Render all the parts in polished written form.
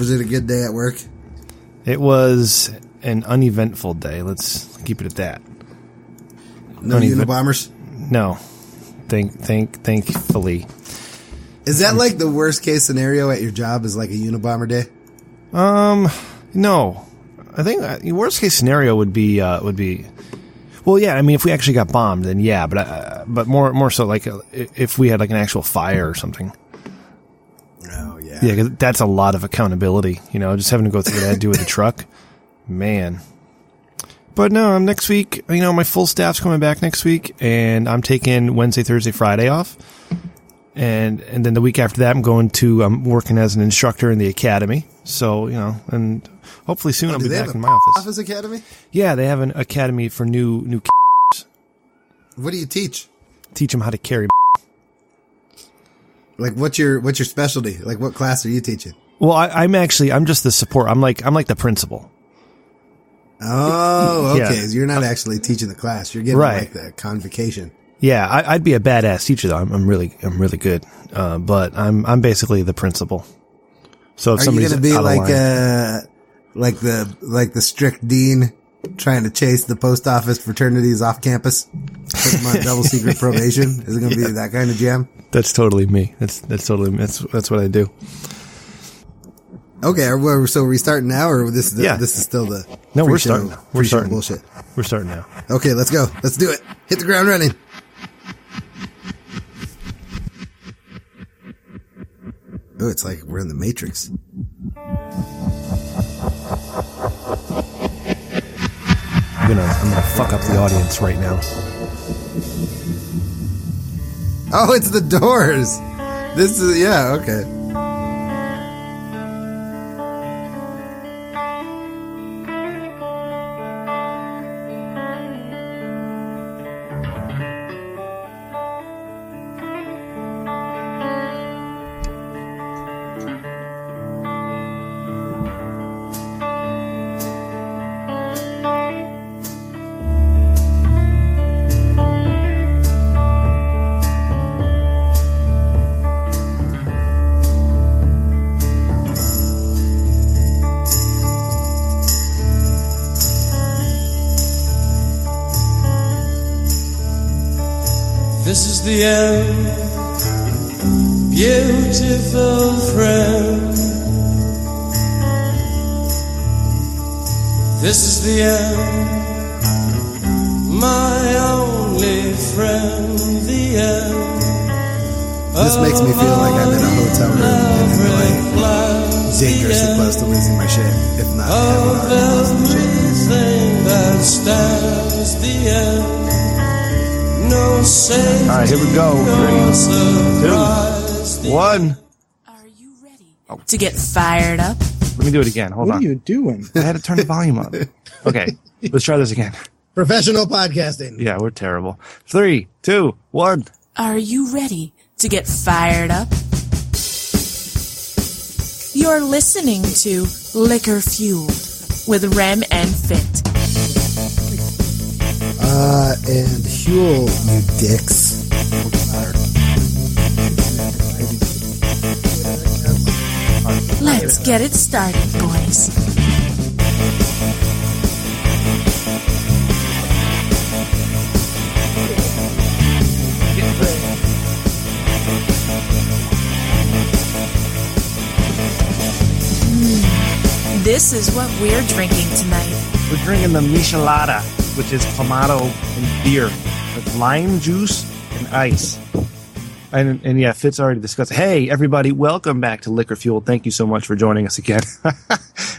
Was it a good day at work? It was an uneventful day. Let's keep it at that. No Unabombers? No. Thankfully. Is that like the worst case scenario at your job is like a Unabomber day? No. I think the worst case scenario would be well, yeah, I mean, if we actually got bombed, then yeah, but more so like if we had like an actual fire or something. Oh, yeah. Yeah, 'cause that's a lot of accountability, just having to go through what I had to do with the truck. Man. But no, next week, my full staff's coming back next week, and I'm taking Wednesday, Thursday, Friday off. And then the week after that, I'm working as an instructor in the academy. So, and hopefully soon I'll be back in my office. Office academy? Yeah, they have an academy for new kids. What do you teach? Teach them how to carry. Like, what's your specialty? Like, what class are you teaching? Well, I'm just the support. I'm like the principal. Oh, okay. Yeah. So you're not actually teaching the class. You're getting like the convocation. Yeah, I'd be a badass teacher though. I'm really good. But I'm basically the principal. So if somebody's going to be out like the strict dean trying to chase the post office fraternities off campus, put them on double secret probation? Is it going to be that kind of jam? That's totally me. That's what I do. Okay, so are we starting now, or this is still the no? We're starting now. We're starting bullshit. We're starting now. Okay, let's go. Let's do it. Hit the ground running. Oh, it's like we're in the Matrix. I'm gonna fuck up the audience right now. Oh, it's the Doors. This is okay. This is the end, beautiful friend. This is the end, my only friend, the end. This makes me feel like I'm in a hotel room and like dangerously close to losing my shit, if not having everything that stands the end. No safe. All right, here we go. 3, 2, 1. Are you ready to get fired up? Let me do it again. Hold on. What are you doing? I had to turn the volume up. Okay, let's try this again. Professional podcasting. Yeah, we're terrible. 3, 2, 1. Are you ready to get fired up? You're listening to Liquor Fueled with Rem and Fit. And Huel, you dicks. Let's get it started, boys. This is what we're drinking tonight. We're drinking the Michelada, which is Clamato and beer with lime juice and ice. And yeah, Fitz already discussed. Hey, everybody, welcome back to Liquor Fuel. Thank you so much for joining us again.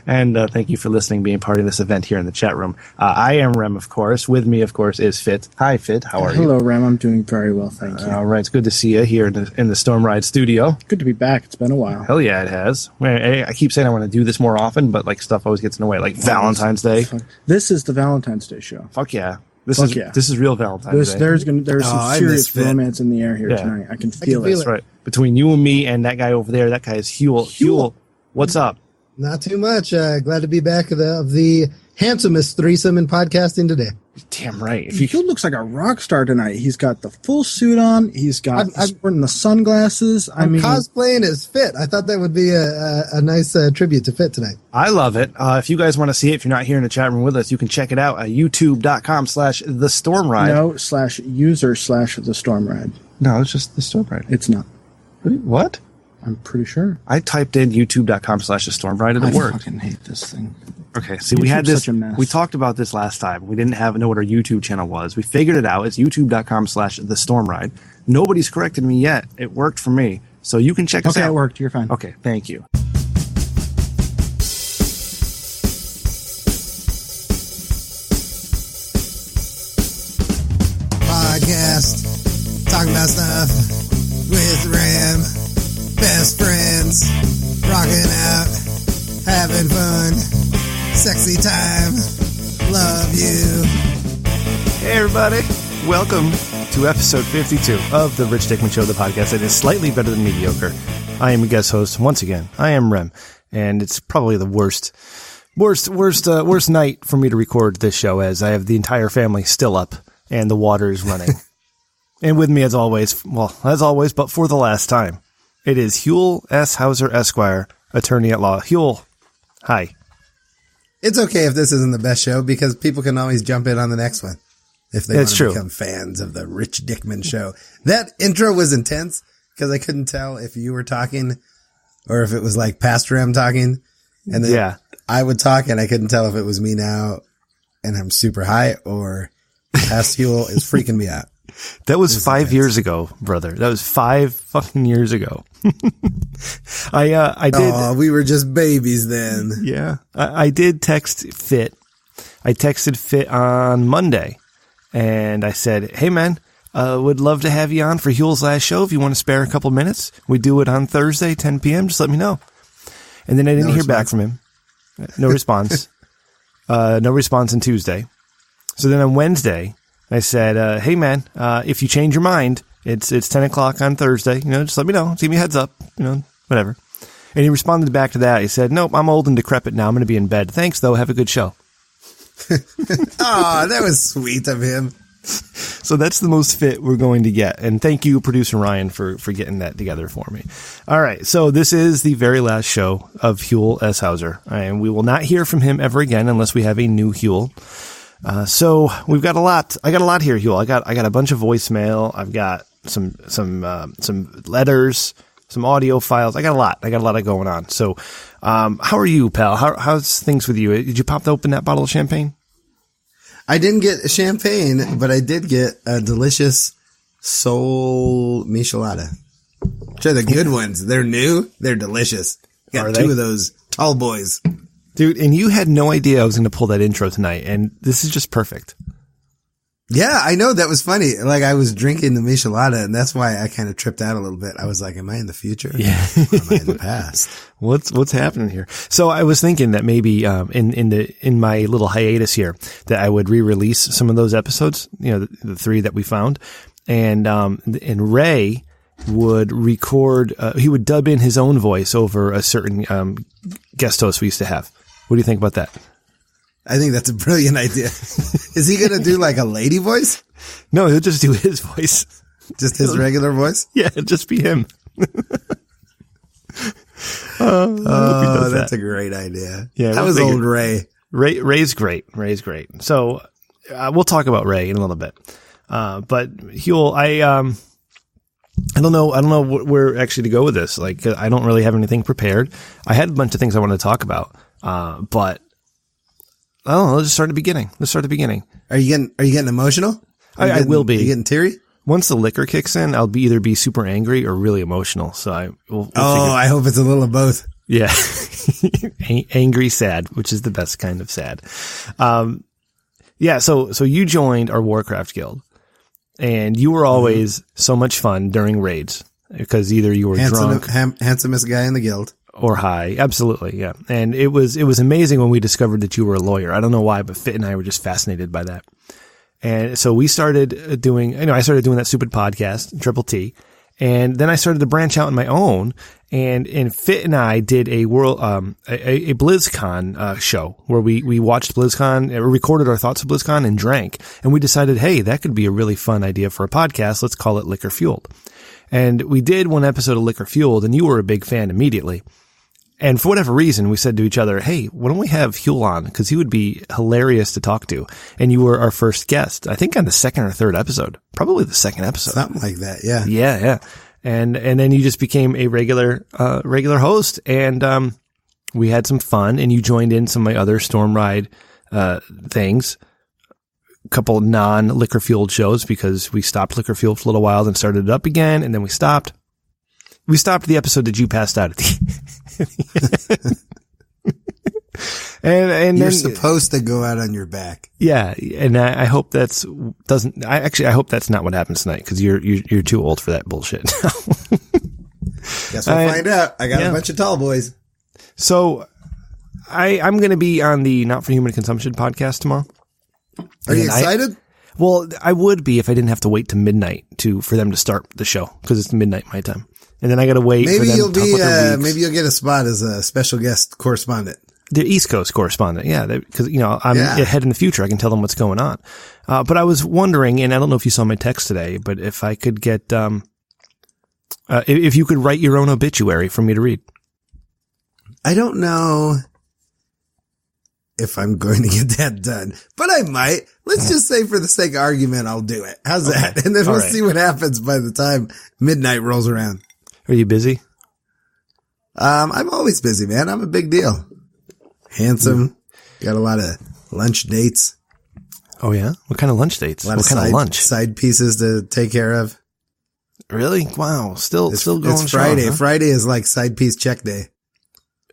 And thank you for listening, being part of this event here in the chat room. I am Rem, of course. With me, of course, is Fit. Hi, Fit. How are you? Hello, Rem. I'm doing very well, thank you. All right. It's good to see you here in the Storm Ride studio. Good to be back. It's been a while. Hell yeah, it has. I keep saying I want to do this more often, but like stuff always gets in the way, like Valentine's Day. This is the Valentine's Day show. Fuck yeah. This is real Valentine's Day. There's some serious romance in the air here tonight. I can feel it. That's right. Between you and me and that guy over there, that guy is Huel. Huel, what's up? Not too much. Glad to be back of the handsomest threesome in podcasting today. Damn right. He looks like a rock star tonight. He's got the full suit on. He's got sporting the sunglasses. I'm cosplaying as Fit. I thought that would be a nice tribute to Fit tonight. I love it. If you guys want to see it, if you're not here in the chat room with us, you can check it out at youtube.com/thestormride. No, /user/thestormride. No, it's just the Stormride. It's not. What? I'm pretty sure. I typed in youtube.com/thestormride and it worked. I fucking hate this thing. Okay, see, we had this. We talked about this last time. We didn't know what our YouTube channel was. We figured it out. It's youtube.com/thestormride. Nobody's corrected me yet. It worked for me. So you can check us out. Okay, it worked. You're fine. Okay, thank you. Podcast. Talking about stuff with Ram. Best friends. Rocking out. Having fun. Sexy time. Love you. Hey, everybody. Welcome to episode 52 of the Rich Dickman Show, the podcast that is slightly better than mediocre. I am your guest host once again. I am Rem, and it's probably the worst night for me to record this show, as I have the entire family still up and the water is running. And with me, as always, but for the last time, it is Huell S. Hauser, Esquire, attorney at law. Huell, hi. It's okay if this isn't the best show, because people can always jump in on the next one if they want to become fans of the Rich Dickman Show. That intro was intense because I couldn't tell if you were talking or if it was like Pastor M talking. And then I would talk and I couldn't tell if it was me now and I'm super high or Pastor Huell is freaking me out. That was 5 years ago, brother. That was 5 fucking years ago. I did. Oh, we were just babies then. Yeah. I did text Fit. I texted Fit on Monday and I said, hey man, would love to have you on for Huell's last show. If you want to spare a couple minutes, we do it on Thursday, 10 PM. Just let me know. And then I didn't hear back from him. No response. No response on Tuesday. So then on Wednesday, I said, hey man, if you change your mind, it's 10 o'clock on Thursday, just let me know. Just give me a heads up, whatever. And he responded back to that. He said, nope, I'm old and decrepit now. I'm going to be in bed. Thanks though. Have a good show. Oh, that was sweet of him. So that's the most fit we're going to get. And thank you, producer Ryan, for getting that together for me. All right. So this is the very last show of Huell S. Hauser, and we will not hear from him ever again unless we have a new Huell. So we've got a lot. I got a lot here, Huell. I got a bunch of voicemail. I've got some letters, some audio files. I got a lot going on. So, how are you, pal? How's things with you? Did you pop open that bottle of champagne? I didn't get champagne, but I did get a delicious Soul Michelada. They're the good ones. They're new. They're delicious. Got two of those tall boys. Dude, and you had no idea I was going to pull that intro tonight, and this is just perfect. Yeah, I know. That was funny. Like, I was drinking the Michelada, and that's why I kind of tripped out a little bit. I was like, am I in the future? Yeah. Or am I in the past? What's happening here? So I was thinking that maybe in my little hiatus here that I would re-release some of those episodes, the 3 that we found, and Ray would record, he would dub in his own voice over a certain guest host we used to have. What do you think about that? I think that's a brilliant idea. Is he going to do like a lady voice? No, he'll just do his voice. Just his regular voice? Yeah, it'll just be him. That's a great idea. Yeah, that was old Ray. Ray's great. So we'll talk about Ray in a little bit. But Huell, I don't know where actually to go with this. Like, I don't really have anything prepared. I had a bunch of things I wanted to talk about. But I don't know. Let's just start at the beginning. Are you getting emotional? I will be. Are you getting teary? Once the liquor kicks in, I'll either be super angry or really emotional. So we'll I hope it's a little of both. Yeah. Angry, sad, which is the best kind of sad. Yeah. So you joined our Warcraft guild and you were always so much fun during raids because either you were drunk, handsomest guy in the guild. Or high. Absolutely. Yeah. And it was amazing when we discovered that you were a lawyer. I don't know why, but Fit and I were just fascinated by that. And so we started doing, I started doing that stupid podcast, Triple T. And then I started to branch out on my own, and Fit and I did a a BlizzCon show where we watched BlizzCon, recorded our thoughts of BlizzCon, and drank. And we decided, hey, that could be a really fun idea for a podcast. Let's call it Liquor Fueled. And we did one episode of Liquor Fueled, and you were a big fan immediately. And for whatever reason, we said to each other, hey, why don't we have Huel on? Because he would be hilarious to talk to. And you were our first guest, I think on the second or third episode. Probably the second episode. Something like that, yeah. Yeah. And then you just became a regular host. And we had some fun, and you joined in some of my other Storm Ride things. A couple non-Liquor Fueled shows, because we stopped Liquor Fueled for a little while, then started it up again, and then we stopped. We stopped the episode that you passed out at the and you're then, supposed to go out on your back. Yeah, and I hope I hope that's not what happens tonight, because you're too old for that bullshit. Guess we'll find out. I got a bunch of tall boys. So I'm going to be on the Not for Human Consumption podcast tomorrow. Are you excited? Well, I would be if I didn't have to wait to midnight for them to start the show, because it's midnight my time. And then I got to wait for them to talk about their weeks. Maybe you'll get a spot as a special guest correspondent. The East Coast correspondent, yeah, because I'm ahead in the future. I can tell them what's going on. But I was wondering, and I don't know if you saw my text today, but if I could get, if you could write your own obituary for me to read. I don't know if I'm going to get that done, but I might. Let's just say, for the sake of argument, I'll do it. How's that? And then we'll see what happens by the time midnight rolls around. Are you busy? I'm always busy, man. I'm a big deal. Handsome. Got a lot of lunch dates. Oh, yeah? What kind of lunch dates? What kind of lunch? Side pieces to take care of. Really? Wow. Still going strong. It's Friday. Huh? Friday is like side piece check day.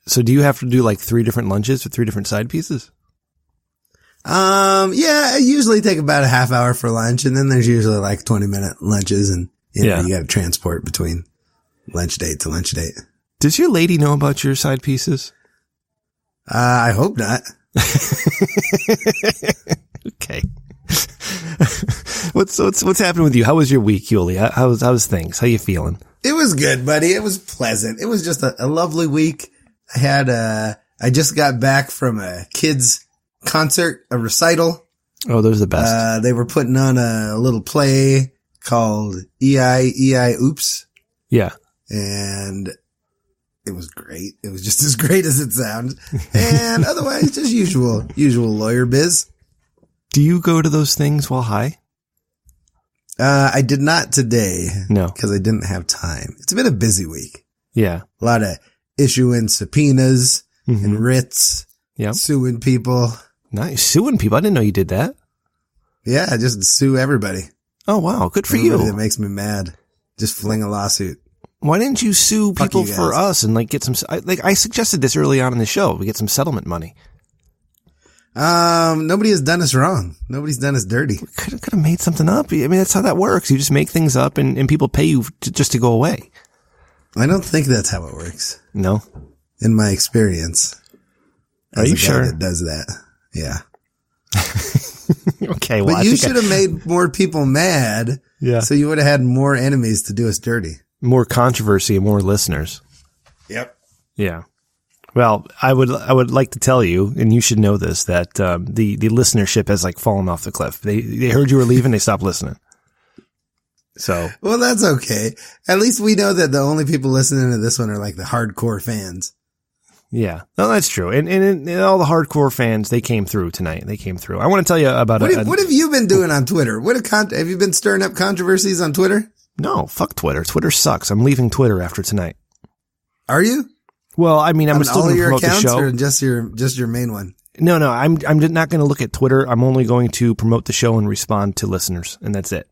So do you have to do like 3 different lunches with 3 different side pieces? Yeah, I usually take about a half hour for lunch, and then there's usually like 20-minute lunches, and you got to transport between lunch date to lunch date. Does your lady know about your side pieces? I hope not. Okay. What's happening with you? How was your week, Yuli? How's things? How you feeling? It was good, buddy. It was pleasant. It was just a lovely week. I just got back from a kids concert, a recital. Oh, those are the best. They were putting on a little play called EI Oops. Yeah. And it was great. It was just as great as it sounds. And otherwise, just usual lawyer biz. Do you go to those things while high? I did not today. No. Because I didn't have time. It's been a busy week. Yeah. A lot of issuing subpoenas and writs. Yep. Suing people. Nice. Suing people? I didn't know you did that. Yeah, just sue everybody. Oh, wow. Good for you. That makes me mad. Just fling a lawsuit. Why didn't you sue people for us and get some, I suggested this early on in the show. We get some settlement money. Nobody has done us wrong. Nobody's done us dirty. We could have made something up. I mean, that's how that works. You just make things up and people pay you just to go away. I don't think that's how it works. No. In my experience. Are you sure? That does that. Yeah. Okay. Well, but you should have made more people mad. Yeah. So you would have had more enemies to do us dirty. More controversy and more listeners. Yep. Yeah. Well, I would like to tell you, and you should know this, that the listenership has like fallen off the cliff. They heard you were leaving, they stopped listening. So, well, that's okay. At least we know that the only people listening to this one are like the hardcore fans. Yeah, no, that's true. And all the hardcore fans, they came through tonight. They came through. I want to tell you about what have you been doing on Twitter? Have you been stirring up controversies on Twitter? No, fuck Twitter. Twitter sucks. I'm leaving Twitter after tonight. Are you? Well, I mean, I'm still going to promote the show. Or just your main one? No, I'm not going to look at Twitter. I'm only going to promote the show and respond to listeners, and that's it.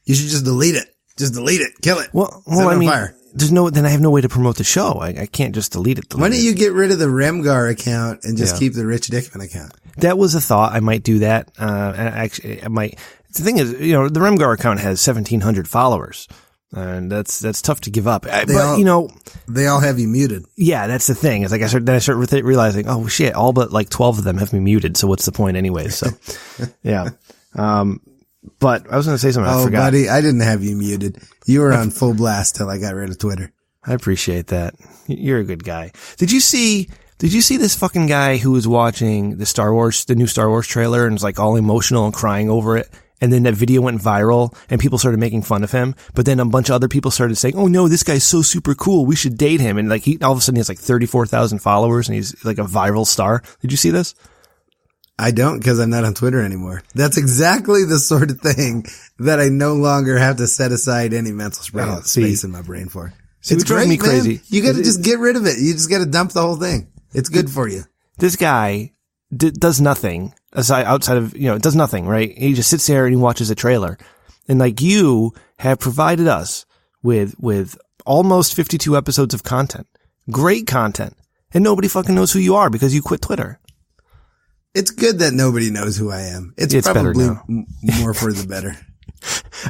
You should just delete it. Just delete it. Kill it. Well, I mean, then I have no way to promote the show. I can't just delete it. Why don't you get rid of the Remgar account and just keep the Rich Dickman account? That was a thought. I might do that. Actually, I might. The thing is, the Remgar account has 1,700 followers. And that's tough to give up. They all have you muted. Yeah, that's the thing. It's like I start realizing, oh shit, all but like 12 of them have me muted. So what's the point anyway? So, yeah. But I was going to say something. I forgot. Buddy, I didn't have you muted. You were on full blast till I got rid of Twitter. I appreciate that. You're a good guy. Did you see this fucking guy who was watching the new Star Wars trailer and was like all emotional and crying over it? And then that video went viral and people started making fun of him. But then a bunch of other people started saying, oh no, this guy's so super cool. We should date him. And like all of a sudden he has like 34,000 followers and he's like a viral star. Did you see this? I don't, because I'm not on Twitter anymore. That's exactly the sort of thing that I no longer have to set aside any mental space in my brain for. It's driving me crazy. You got to just get rid of it. You just got to dump the whole thing. It's good for you. This guy does nothing outside of, does nothing, right? He just sits there and he watches a trailer. And like you have provided us with almost 52 episodes of content. Great content. And nobody fucking knows who you are because you quit Twitter. It's good that nobody knows who I am. It's probably more for the better.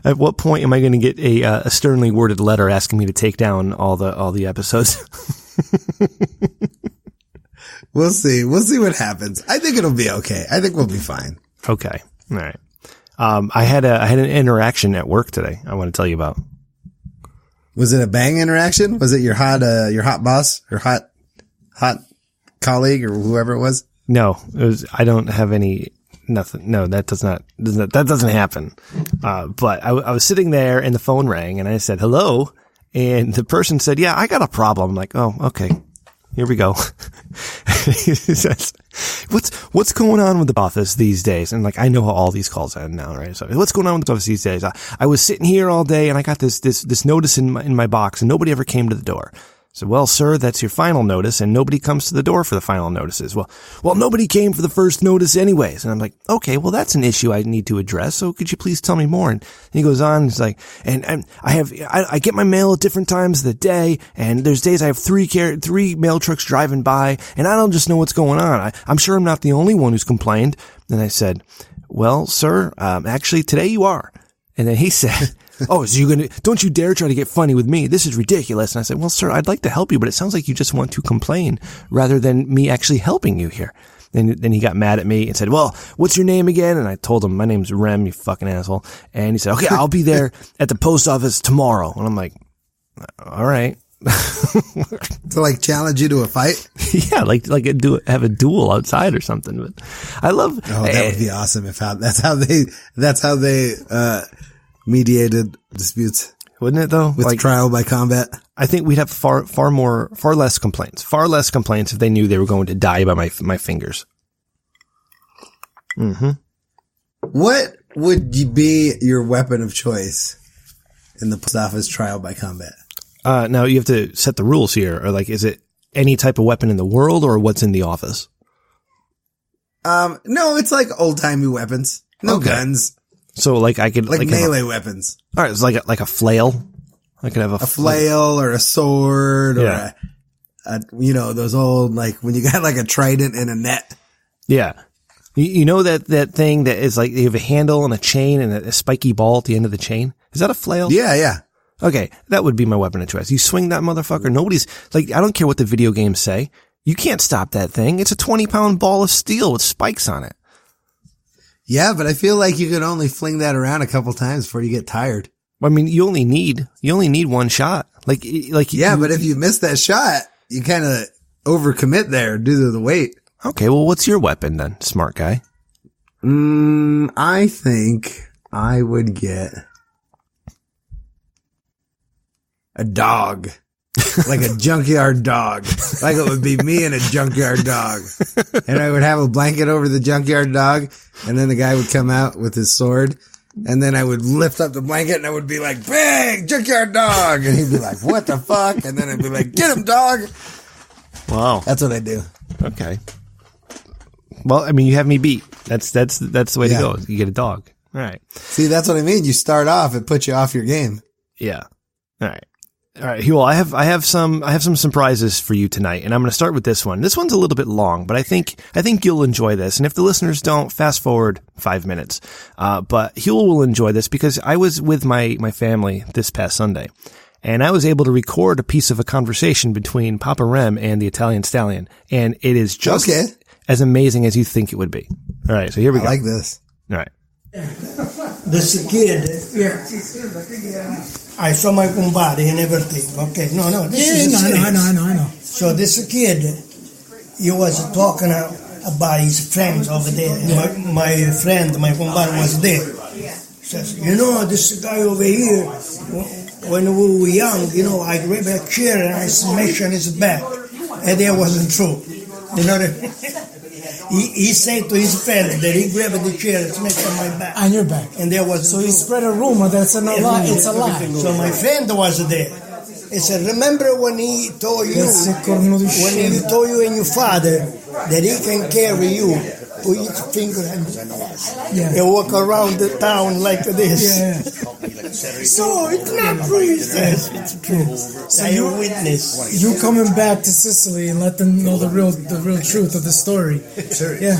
At what point am I going to get a sternly worded letter asking me to take down all the episodes? We'll see. We'll see what happens. I think it'll be okay. I think we'll be fine. Okay. All right. I had an interaction at work today. I want to tell you about. Was it a bang interaction? Was it your hot boss or hot colleague or whoever it was? No, I don't have nothing. No, that doesn't happen. But I was sitting there and the phone rang and I said, hello. And the person said, yeah, I got a problem. I'm like, oh, okay, here we go. He says, what's going on with the office these days? And like, I know how all these calls end now, right? So what's going on with the office these days? I was sitting here all day and I got this notice in my box and nobody ever came to the door. So, well, sir, that's your final notice, and nobody comes to the door for the final notices. Well, nobody came for the first notice anyways. And I'm like, okay, well, that's an issue I need to address. So could you please tell me more? And he goes on, he's like, and I get my mail at different times of the day, and there's days I have three mail trucks driving by, and I don't just know what's going on. I'm sure I'm not the only one who's complained. And I said, well, sir, actually today you are. And then he said, oh, so don't you dare try to get funny with me. This is ridiculous. And I said, well, sir, I'd like to help you, but it sounds like you just want to complain rather than me actually helping you here. And then he got mad at me and said, well, what's your name again? And I told him, my name's Rem, you fucking asshole. And he said, okay, I'll be there at the post office tomorrow. And I'm like, all right. To like challenge you to a fight? Yeah, have a duel outside or something. But I love. Oh, that would be awesome if that's how they mediated disputes. Wouldn't it though? With trial by combat. I think we'd have far less complaints if they knew they were going to die by my fingers. Mm-hmm. What would be your weapon of choice in the post office trial by combat? Now you have to set the rules here, or like, is it any type of weapon in the world or what's in the office? No, it's like old timey weapons. No guns. So like I could like melee weapons. All right, it's like a flail. I could have a flail or a sword or those old, like when you got like a trident and a net. Yeah. You know that thing that is like you have a handle and a chain and a spiky ball at the end of the chain? Is that a flail? Yeah. Okay, that would be my weapon of choice. You swing that motherfucker. Nobody's like, I don't care what the video games say. You can't stop that thing. It's a 20-pound ball of steel with spikes on it. Yeah, but I feel like you could only fling that around a couple times before you get tired. I mean, you only need one shot. But if you miss that shot, you kind of overcommit there due to the weight. Okay, well, what's your weapon then, smart guy? I think I would get a dog. Like a junkyard dog. Like it would be me and a junkyard dog. And I would have a blanket over the junkyard dog, and then the guy would come out with his sword, and then I would lift up the blanket and I would be like, bang, junkyard dog. And he'd be like, what the fuck? And then I'd be like, get him, dog. Wow. That's what I do. Okay. Well, I mean, you have me beat. That's the way to go. You get a dog. All right. See, that's what I mean. You start off, it puts you off your game. Yeah. All right. Well, I have some surprises for you tonight, and I'm going to start with this one. This one's a little bit long, but I think you'll enjoy this. And if the listeners don't, fast forward 5 minutes. But Huel will enjoy this because I was with my family this past Sunday, and I was able to record a piece of a conversation between Papa Rem and the Italian Stallion, and it is just as amazing as you think it would be. All right, so here we go. I like this. All right. this kid, I saw my compadre and everything. Okay, no, I know. So this kid, he was talking about his friends over there. My friend, my compadre was there. Says, this guy over here, when we were young, I grabbed a chair and I smashed on his back. And that wasn't true. He said to his friend that he grabbed the chair and smashed on my back. On your back. And that wasn't true. So he spread a rumor that's a lie. It's a lie. So my friend was there. He said, remember when he told you and your father that he can carry you, put your finger in his nose, and walk around the town like this. Yeah. So it's not true, he says. It's true. So you witness. You coming back to Sicily and let them know the real truth of the story. Sure. Yeah.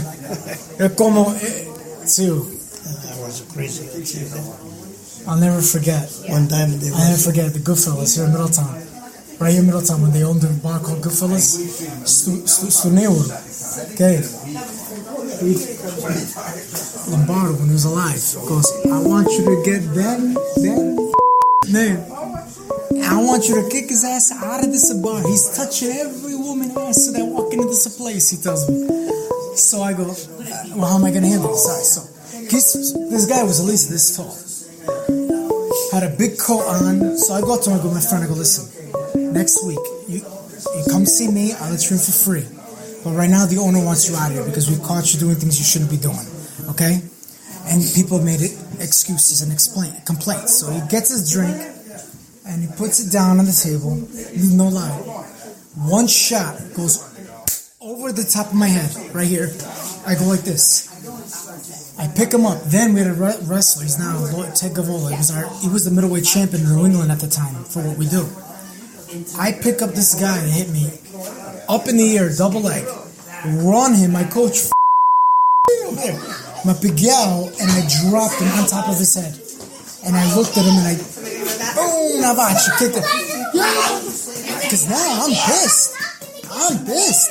Como too. That was crazy. I'll never forget. One time I'll never forget the Goodfellas here in Middletown. Right here in Middletown, when they owned a bar called Goodfellas, Suneur. Okay. Lombardo, when he was alive, goes, I want you to get that name. I want you to kick his ass out of this bar. He's touching every woman ass that walking into this place, he tells me. So I go, well, how am I going to handle this? All right, so this guy was at least this tall. Had a big coat on. So I go up to him, I go, my friend, I go, listen, next week, you come see me, I'll let you in for free. But right now, the owner wants you out of here because we caught you doing things you shouldn't be doing. Okay? And people made it excuses and complaints. So he gets his drink and he puts it down on the table. No lie. One shot goes over the top of my head, right here. I go like this. I pick him up. Then we had a wrestler. He's now Ted Gavola. He was the middleweight champion in New England at the time for what we do. I pick up this guy that hit me up in the air, double leg. Run him. My coach my pigao, and I dropped him on top of his head. And I looked at him and I boom, Navachi, kicked him. Because now I'm pissed.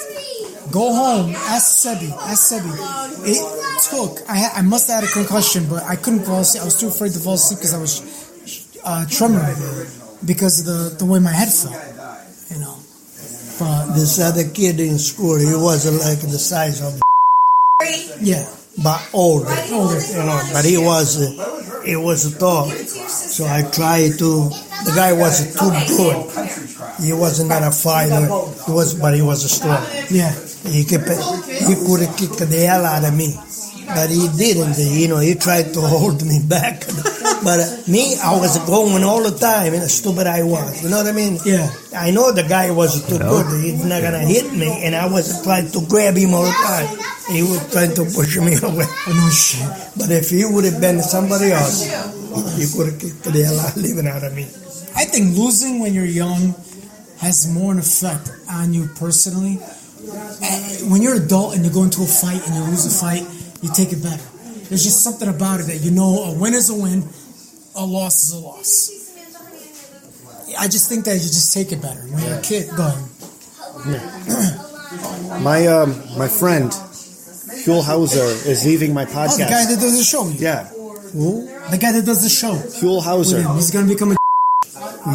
Go home. Ask Sebi. It took. I must have had a concussion, but I couldn't fall asleep. I was too afraid to fall asleep because I was tremoring because of the way my head felt. But this other kid in school, he wasn't like the size of. But older. But he was tall. So I tried to. The guy was too good. He wasn't a fighter. But he was strong. Yeah. He could kick the hell out of me, but he didn't. He tried to hold me back. But me, I was going all the time, and stupid I was. You know what I mean? Yeah. I know the guy was too good. He's not gonna hit me, and I was trying to grab him all the time. He was trying to push me away. No shit. But if he would have been somebody else, he could have kicked the hell out of me. I think losing when you're young has more an effect on you personally. When you're an adult and you go into a fight and you lose a fight, you take it better. There's just something about it that a win is a win, a loss is a loss. I just think that you just take it better. When you're a kid, go ahead. My friend, Huel Hauser, is leaving my podcast. Oh, the guy that does the show. Yeah. Who? The guy that does the show. Huel Hauser. He's going to become a...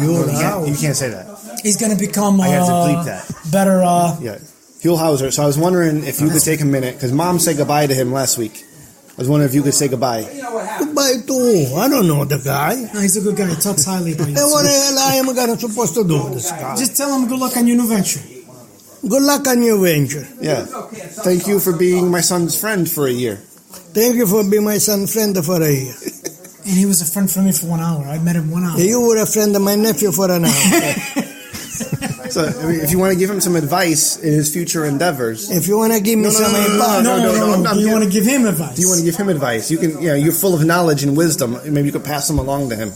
You can't say that. He's going to become... I have to bleep that. Better... Yeah. Huel Hauser. So I was wondering if you could take a minute, because Mom said goodbye to him last week. I was wondering if you could say goodbye. Goodbye to who? I don't know the guy. No, he's a good guy. He talks highly about you. Then what the hell I am supposed to do with this guy? Just tell him good luck on your new venture. Good luck on your venture. Yeah. Thank you for being my son's friend for a year. Thank you for being my son's friend for a year. And he was a friend for me for 1 hour. I met him 1 hour. You were a friend of my nephew for an hour. So, if you want to give him some advice in his future endeavors. If you want to give me some advice. No. Do you want to give him advice? Do you want to give him advice? You can, you're full of knowledge and wisdom. Maybe you could pass them along to him.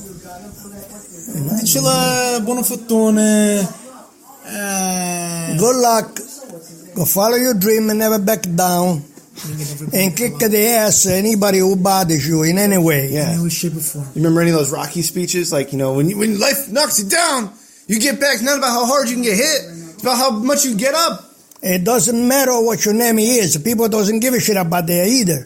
Buona fortuna. Good luck. Go follow your dream and never back down. And kick the ass anybody who bothers you in any way. Yeah. Any way, shape, or form. You remember any of those Rocky speeches? Like, when life knocks you down, you get back. It's not about how hard you can get hit. It's about how much you get up. It doesn't matter what your name is. People doesn't give a shit about that either.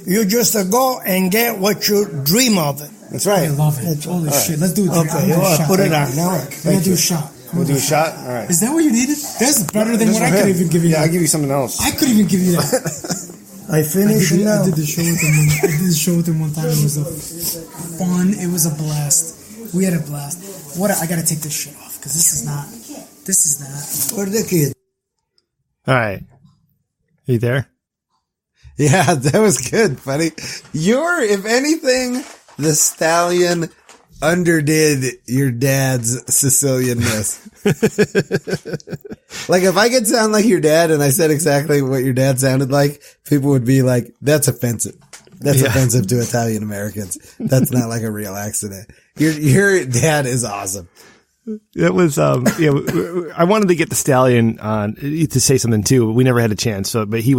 You just go and get what you dream of. That's right. I love it. Holy shit. Let's do it. Okay, put it on. Now, We're going to do a shot. We'll do a shot? All right. Is that what you needed? That's better than what I could even give you. Yeah, I'll give you something else. I could even give you that. I finished now. I did the show with him one time. It was fun. It was a blast. We had a blast. I got to take this shit off because this is not. Where's the kid? All right. Are you there? Yeah, that was good, buddy. You're, if anything, the stallion underdid your dad's Sicilianness. Like, if I could sound like your dad and I said exactly what your dad sounded like, people would be like, that's offensive. That's offensive to Italian Americans. That's not like a real accident. Your dad is awesome. It was, I wanted to get the stallion on to say something too. We never had a chance. So, but he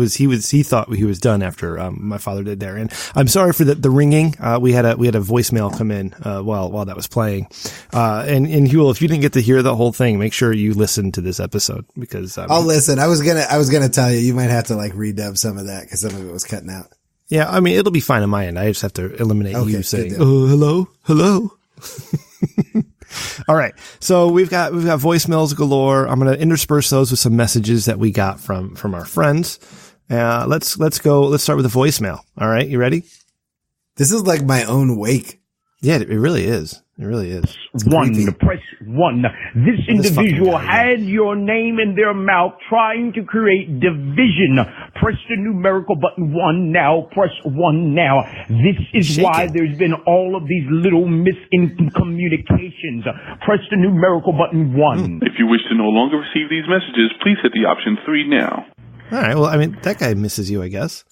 thought he was done after, my father did there. And I'm sorry for the ringing. We had a voicemail come in, while that was playing. And Huel, if you didn't get to hear the whole thing, make sure you listen to this episode because, I'll listen. I was gonna tell you might have to like redub some of that because some of it was cutting out. Yeah. I mean, it'll be fine on my end. I just have to eliminate you saying, hello. All right. So we've got voicemails galore. I'm going to intersperse those with some messages that we got from our friends. Let's go. Let's start with a voicemail. All right. You ready? This is like my own wake. Yeah, it really is. It really is. Press 1. This individual had your name in their mouth trying to create division. Press the numerical button 1 now. Press 1 now. This is why there's been all of these little miscommunications. Press the numerical button 1. If you wish to no longer receive these messages, please hit the option 3 now. All right. Well, I mean, that guy misses you, I guess.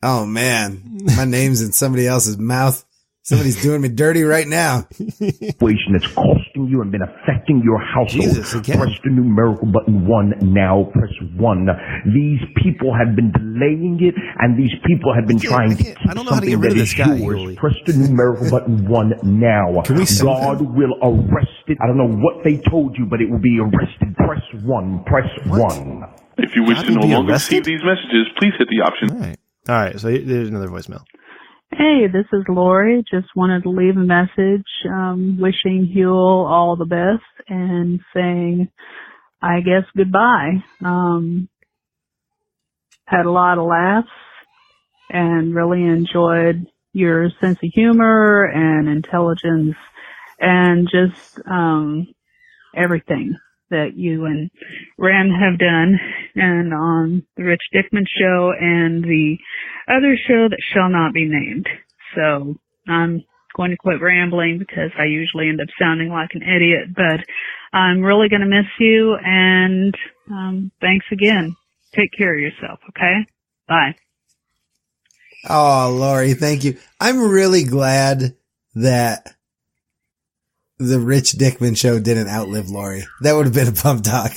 Oh man, my name's in somebody else's mouth. Somebody's doing me dirty right now. Situation that's costing you and been affecting your household. Jesus, again. Press the numerical button 1 now. Press 1. These people have been delaying it, and these people have been trying to keep I don't know how to get rid of this guy. Yours. Press the numerical button 1 now. God will arrest it. I don't know what they told you, but it will be arrested. Press 1. Press 1. If you wish to no longer receive these messages, please hit the option. All right. So there's another voicemail. Hey, this is Lori. Just wanted to leave a message, wishing Huel all the best and saying, I guess, goodbye. Had a lot of laughs and really enjoyed your sense of humor and intelligence and just, everything that you and Ram have done and on the Rich Dickman Show and the other show that shall not be named. So I'm going to quit rambling because I usually end up sounding like an idiot, but I'm really going to miss you and thanks again. Take care of yourself, okay? Bye. Oh, Lori, thank you. I'm really glad that the Rich Dickman Show didn't outlive Lori. That would have been a bum talk.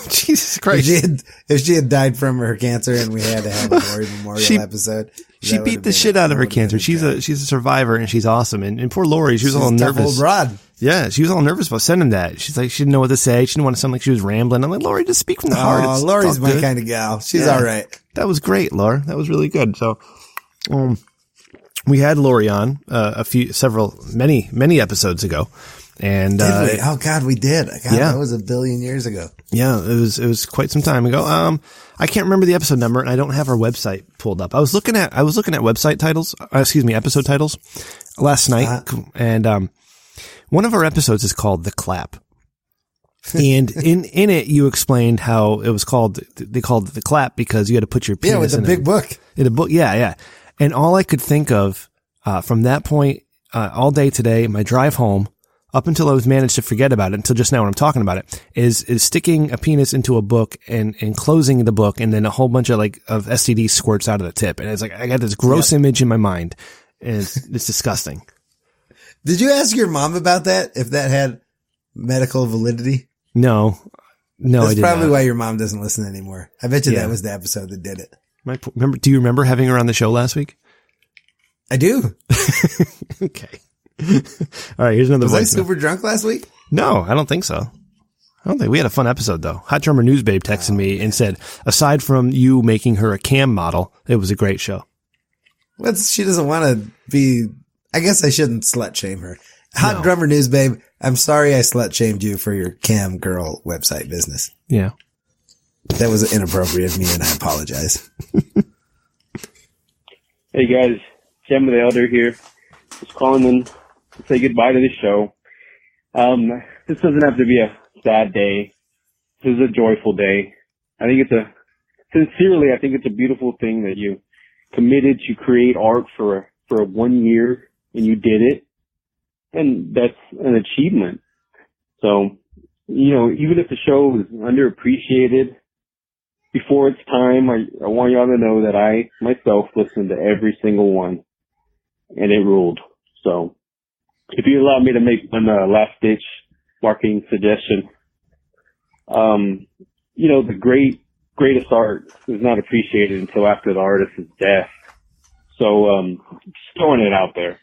Jesus Christ. If she had died from her cancer and we had to have a Lori memorial episode. She beat the shit out of her cancer. She's a survivor and she's awesome. And poor Lori, she was all nervous. Old broad. Yeah, she was all nervous about sending that. She's like, she didn't know what to say. She didn't want to sound like she was rambling. I'm like, Lori, just speak from the heart. Oh, Lori's my kind of gal. She's all right. That was great, Laura. That was really good. So, we had Lori on, many episodes ago. And, did we? Oh God, we did. God, that was a billion years ago. Yeah, it was quite some time ago. I can't remember the episode number and I don't have our website pulled up. I was looking at episode titles last night. And, one of our episodes is called The Clap. And in it, you explained how it was they called it The Clap because you had to put your penis with a big book. In a book. Yeah. And all I could think of, from that point, all day today, my drive home, up until I was managed to forget about it, until just now when I'm talking about it, is sticking a penis into a book and closing the book, and then a whole bunch of STD squirts out of the tip. And it's like, I got this gross image in my mind, and it's disgusting. Did you ask your mom about that? If that had medical validity? No, I did not. That's probably why your mom doesn't listen anymore. I bet you that was the episode that did it. Do you remember having her on the show last week? I do. Okay. All right, here's another voicemail. Was I super drunk last week? No, I don't think so. I don't think we had a fun episode though. Hot Drummer News Babe texted me and said, aside from you making her a cam model, it was a great show. She doesn't want to be, I guess I shouldn't slut shame her. Hot Drummer News, babe. I'm sorry I slut shamed you for your cam girl website business. Yeah. That was inappropriate of me and I apologize. Hey guys, Sam the Elder here. Just calling in to say goodbye to the show. This doesn't have to be a sad day. This is a joyful day. I think it's a beautiful thing that you committed to create art for 1 year and you did it. And that's an achievement. So, even if the show is underappreciated before its time, I want y'all to know that I myself listened to every single one and it ruled. So if you allow me to make one last ditch marketing suggestion, the greatest art is not appreciated until after the artist's death. So, just throwing it out there.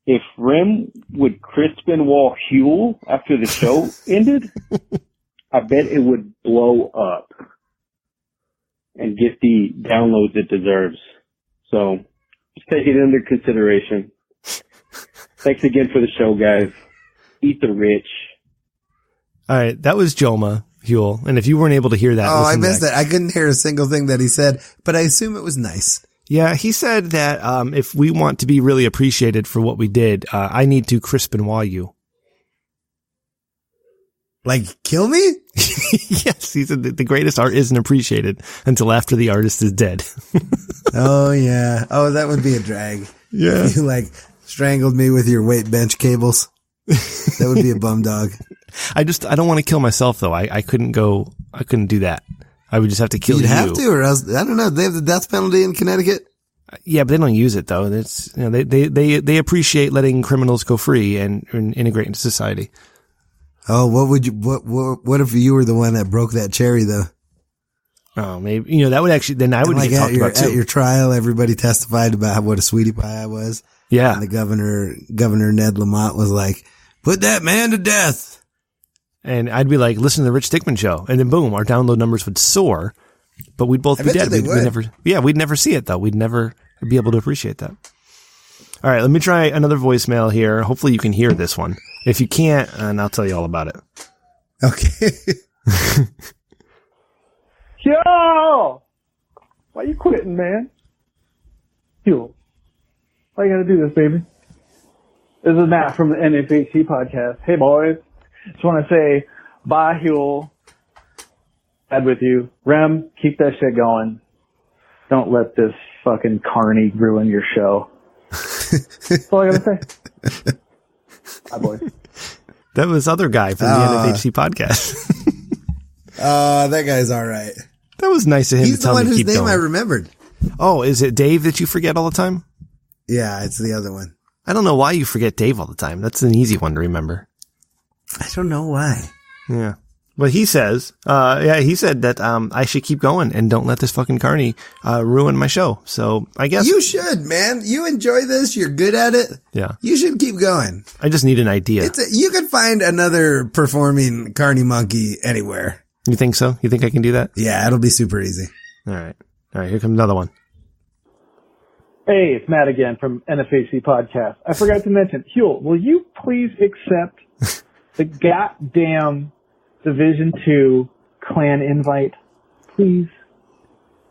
If Rem would Crispin Wall Huel after the show ended, I bet it would blow up and get the downloads it deserves. So, just take it under consideration. Thanks again for the show, guys. Eat the rich. All right, that was Joma Huel, and if you weren't able to hear that, I missed that. I couldn't hear a single thing that he said, but I assume it was nice. Yeah, he said that if we want to be really appreciated for what we did, I need to Crispin Wall you. Like, kill me? Yes, he said that the greatest art isn't appreciated until after the artist is dead. Oh, yeah. Oh, that would be a drag. Yeah. If you, strangled me with your weight bench cables. That would be a bum dog. I don't want to kill myself, though. I couldn't do that. I would just have to kill you. You'd have to, or else, I don't know. They have the death penalty in Connecticut. Yeah, but they don't use it though. It's, they appreciate letting criminals go free and integrate into society. Oh, what if you were the one that broke that cherry though? Oh, maybe, that would actually, then I would get talked about too. At your trial, everybody testified about what a sweetie pie I was. Yeah. And the Governor Ned Lamont was like, put that man to death. And I'd be like, listen to the Rich Dickman Show. And then boom, our download numbers would soar, but we'd both be dead. We'd never see it though. We'd never be able to appreciate that. All right. Let me try another voicemail here. Hopefully you can hear this one. If you can't, and I'll tell you all about it. Okay. Yo! Why you quitting, man? Huel. Why you gotta do this, baby? This is Matt from the NFHC podcast. Hey, boys. Just want to say, bye, Huel. Bad with you. Rem, keep that shit going. Don't let this fucking carny ruin your show. That's all I gotta say. Bye, boys. That was other guy from the NFHC podcast. That guy's all right. That was nice of him to tell me to keep going. He's the one whose name I remembered. Oh, is it Dave that you forget all the time? Yeah, it's the other one. I don't know why you forget Dave all the time. That's an easy one to remember. I don't know why. Yeah. But he says, he said that, I should keep going and don't let this fucking carny, ruin my show. So I guess. You should, man. You enjoy this. You're good at it. Yeah. You should keep going. I just need an idea. You could find another performing carny monkey anywhere. You think so? You think I can do that? Yeah, it'll be super easy. All right. Here comes another one. Hey, it's Matt again from NFHC podcast. I forgot to mention, Huel, will you please accept the goddamn Division 2 clan invite, please?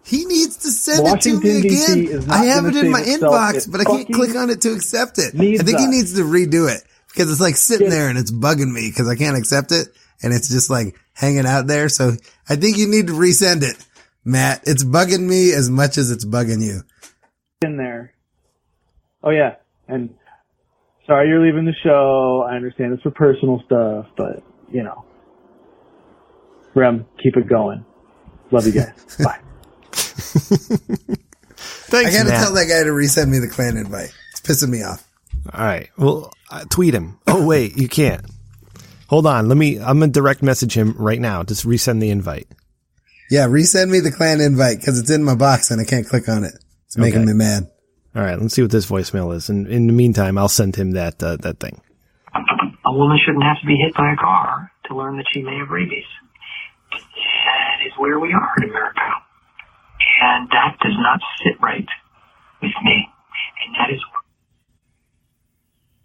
He needs to send it to me again. I have it in my inbox, but I can't click on it to accept it. I think he needs to redo it because it's like sitting there and it's bugging me because I can't accept it and it's just like hanging out there. So I think you need to resend it, Matt. It's bugging me as much as it's bugging you. In there. Oh yeah, and sorry you're leaving the show. I understand it's for personal stuff, but Rem, keep it going. Love you guys. Bye. Thanks, I gotta Matt. tell that guy to resend me the clan invite. It's pissing me off. All right. Well, tweet him. Oh wait, you can't. Hold on. I'm gonna direct message him right now. Just resend the invite. Yeah, resend me the clan invite because it's in my box and I can't click on it. It's making me mad. All right, let's see what this voicemail is. And in the meantime, I'll send him that thing. A woman shouldn't have to be hit by a car to learn that she may have rabies. That is where we are in America. And that does not sit right with me, and that is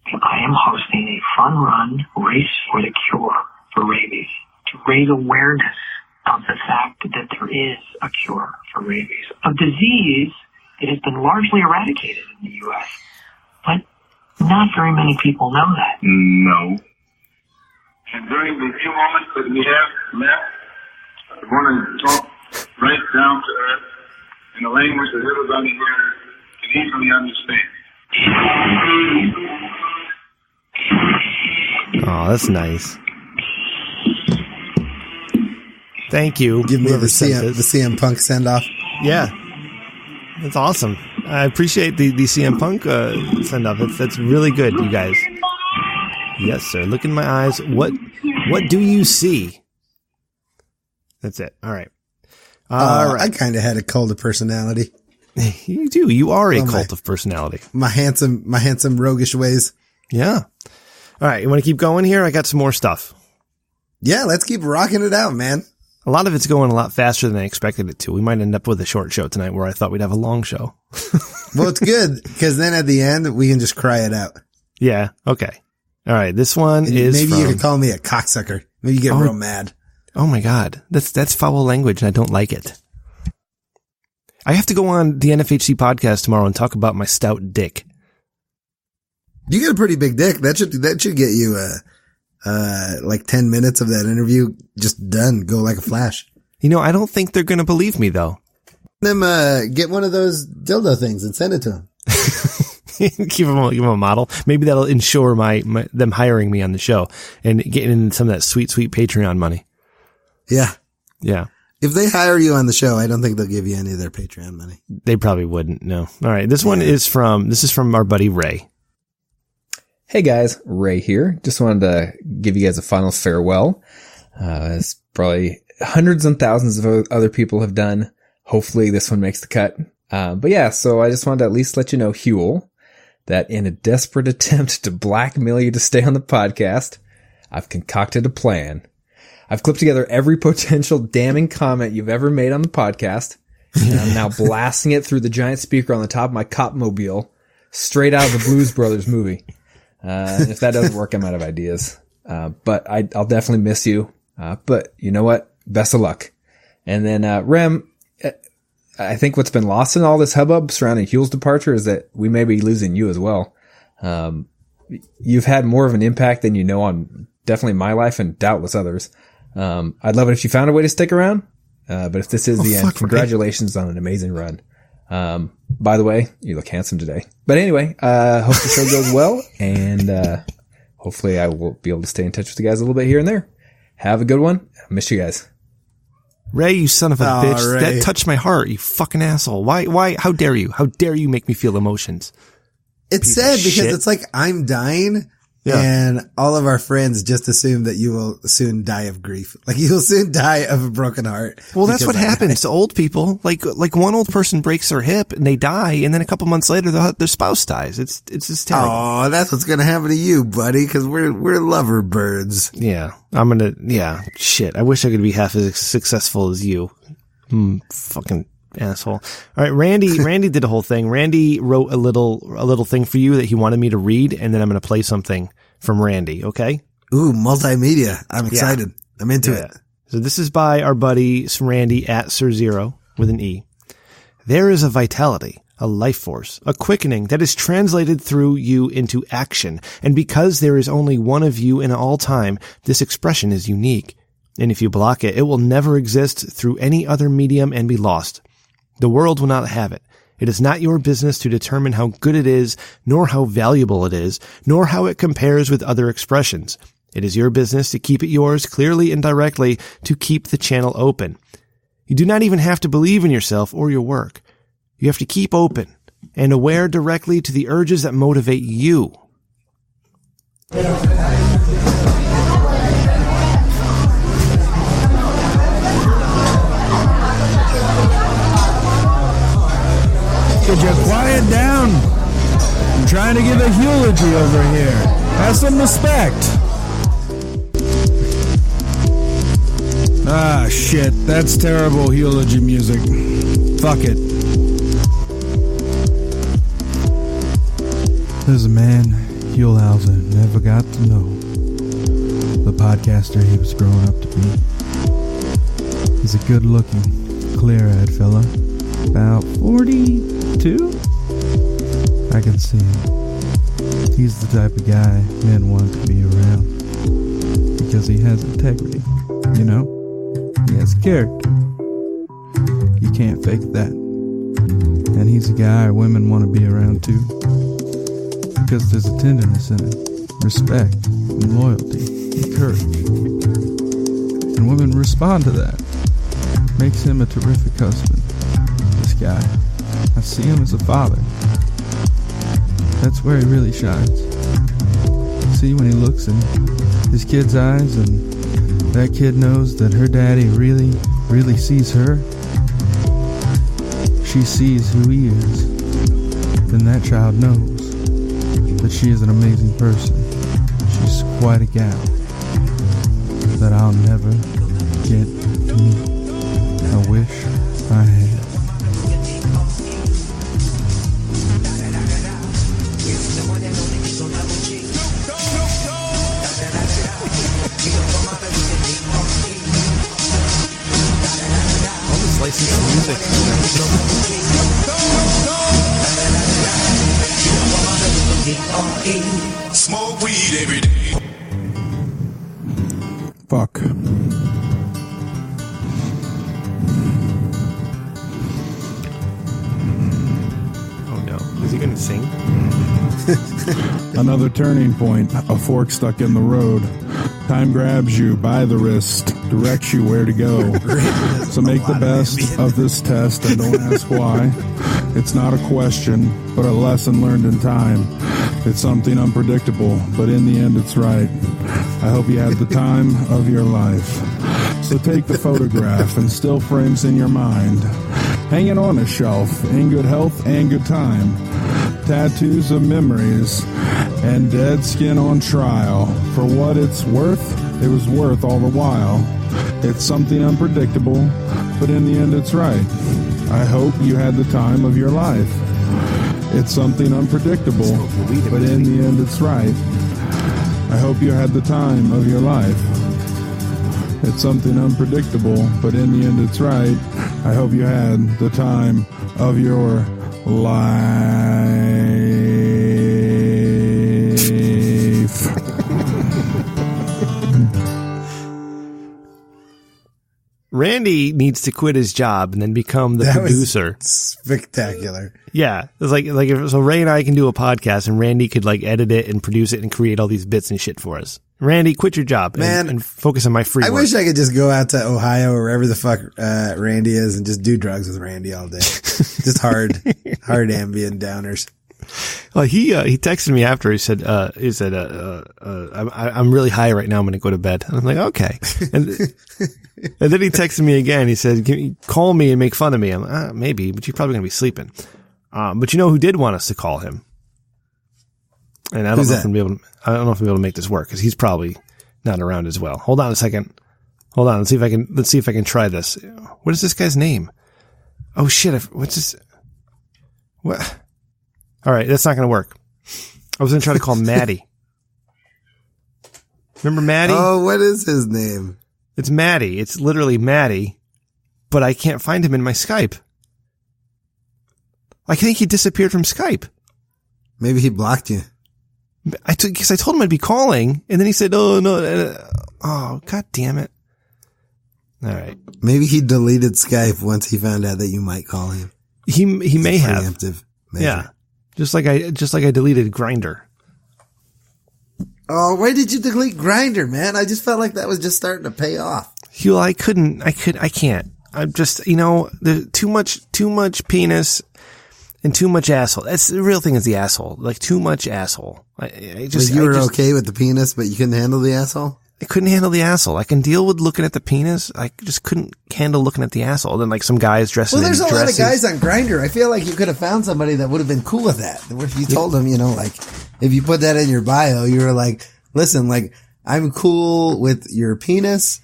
I am hosting a fun-run race for the cure for rabies to raise awareness of the fact that there is a cure for rabies, a disease that has been largely eradicated in the U.S., but not very many people know that. No. And during the few moments that we have left, I want to talk right down to earth in a language that everybody here can easily understand. Oh, that's nice. Thank you. Give me the CM Punk send off. Yeah, that's awesome. I appreciate the CM Punk send off. That's really good, you guys. Yes, sir. Look in my eyes. What do you see? That's it. All right. All right. I kind of had a cult of personality. You do. You are a cult of personality. My handsome roguish ways. Yeah. All right. You want to keep going here? I got some more stuff. Yeah, let's keep rocking it out, man. A lot of it's going a lot faster than I expected it to. We might end up with a short show tonight where I thought we'd have a long show. Well, it's good because then at the end we can just cry it out. Yeah. Okay. All right. This one is maybe you could call me a cocksucker. Maybe you get real mad. Oh my God. That's foul language and I don't like it. I have to go on the NFHC podcast tomorrow and talk about my stout dick. You got a pretty big dick. That should get you like 10 minutes of that interview just done. Go like a flash. You know, I don't think they're going to believe me though. Get one of those dildo things and send it to them. give them a model. Maybe that'll ensure them hiring me on the show and getting in some of that sweet Patreon money. Yeah. Yeah. If they hire you on the show, I don't think they'll give you any of their Patreon money. They probably wouldn't. No. All right. This is from our buddy Ray. Hey guys, Ray here. Just wanted to give you guys a final farewell. As probably hundreds and thousands of other people have done. Hopefully this one makes the cut. But yeah, so I just wanted to at least let you know, Huel, that in a desperate attempt to blackmail you to stay on the podcast, I've concocted a plan. I've clipped together every potential damning comment you've ever made on the podcast, and I'm now blasting it through the giant speaker on the top of my Copmobile, straight out of the Blues Brothers movie. If that doesn't work, I'm out of ideas. But I'll definitely miss you. But you know what? Best of luck. And then, Rem, I think what's been lost in all this hubbub surrounding Huel's departure is that we may be losing you as well. You've had more of an impact than you know on definitely my life and doubtless others. I'd love it if you found a way to stick around. But if this is the end, congratulations on an amazing run. By the way, you look handsome today. But anyway, hope the show goes well, and hopefully I will be able to stay in touch with you guys a little bit here and there. Have a good one. I miss you guys. Ray, you son of a bitch. Ray. That touched my heart, you fucking asshole. Why? How dare you? How dare you make me feel emotions? It's sad because it's like I'm dying. Yeah. And all of our friends just assume that you will soon die of grief. Like you will soon die of a broken heart. Well, that's what happens to old people. Like one old person breaks their hip and they die, and then a couple months later their spouse dies. It's just terrible. Oh, that's what's gonna happen to you, buddy, because we're lover birds. Yeah. Shit. I wish I could be half as successful as you. Fucking asshole. All right, Randy did a whole thing. Randy wrote a little thing for you that he wanted me to read, and then I'm going to play something from Randy, okay? Ooh, multimedia. I'm excited. Yeah. I'm into it. So this is by our buddy Randy at Sir Zero with an E. There is a vitality, a life force, a quickening that is translated through you into action, and because there is only one of you in all time, this expression is unique. And if you block it, it will never exist through any other medium and be lost. The world will not have it. It is not your business to determine how good it is, nor how valuable it is, nor how it compares with other expressions. It is your business to keep it yours clearly and directly, to keep the channel open. You do not even have to believe in yourself or your work. You have to keep open and aware directly to the urges that motivate you. Could you quiet down? I'm trying to give a eulogy over here. Have some respect. Ah, shit. That's terrible eulogy music. Fuck it. There's a man Huelhauser never got to know. The podcaster he was growing up to be. He's a good-looking, clear-eyed fella. About 42? I can see him. He's the type of guy men want to be around. Because he has integrity, you know? He has character. You can't fake that. And he's a guy women want to be around too. Because there's a tenderness in it. Respect, and loyalty, and courage. And women respond to that. Makes him a terrific husband. This guy. I see him as a father. That's where he really shines. See, when he looks in his kid's eyes and that kid knows that her daddy really, really sees her, she sees who he is, then that child knows that she is an amazing person. She's quite a gal that I'll never get to meet. I wish I had. Music. Smoke weed every day. Fuck. Oh no. Is he gonna sing? Another turning point, a fork stuck in the road. Time grabs you by the wrist, directs you where to go. So make the best of this test and don't ask why. It's not a question, but a lesson learned in time. It's something unpredictable, but in the end it's right. I hope you had the time of your life. So take the photograph and still frames in your mind. Hang it on a shelf, in good health and good time. Tattoos of memories and dead skin on trial. For what it's worth, it was worth all the while. It's something unpredictable, but in the end it's right. I hope you had the time of your life. It's something unpredictable, but in the end it's right. I hope you had the time of your life. It's something unpredictable, but in the end it's right. I hope you had the time of your life. Randy needs to quit his job and then become the producer. Spectacular. Yeah. It's so Ray and I can do a podcast and Randy could edit it and produce it and create all these bits and shit for us. Randy, quit your job and focus on my free work. I wish I could just go out to Ohio or wherever the fuck Randy is and just do drugs with Randy all day. Just hard Ambien downers. Well, he texted me after. He said, I'm really high right now. I'm going to go to bed. And I'm like, okay. And then he texted me again. He said, can you call me and make fun of me? I'm like, maybe, but you're probably going to be sleeping. But you know who did want us to call him? And I don't know if I'm able to make this work because he's probably not around as well. Hold on a second. Hold on. Let's see if I can try this. What is this guy's name? Oh shit. What's this? What? All right. That's not going to work. I was going to try to call Maddie. Remember Maddie? Oh, what is his name? It's Maddie. It's literally Maddie, but I can't find him in my Skype. I think he disappeared from Skype. Maybe he blocked you. Because I told him I'd be calling, and then he said, "Oh no, oh god damn it!" All right, maybe he deleted Skype once he found out that you might call him. He may have. Measure. Yeah, just like I deleted Grindr. Oh, why did you delete Grindr, man? I just felt like that was just starting to pay off. Hugh, I can't. I'm just, there's too much penis. And too much asshole. That's the real thing is the asshole. Too much asshole. You were okay with the penis, but you couldn't handle the asshole? I couldn't handle the asshole. I can deal with looking at the penis. I just couldn't handle looking at the asshole. Then some guys dressing in dresses. Well, there's a lot of guys on Grindr. I feel like you could have found somebody that would have been cool with that. If you told them, if you put that in your bio, you were like, listen, I'm cool with your penis,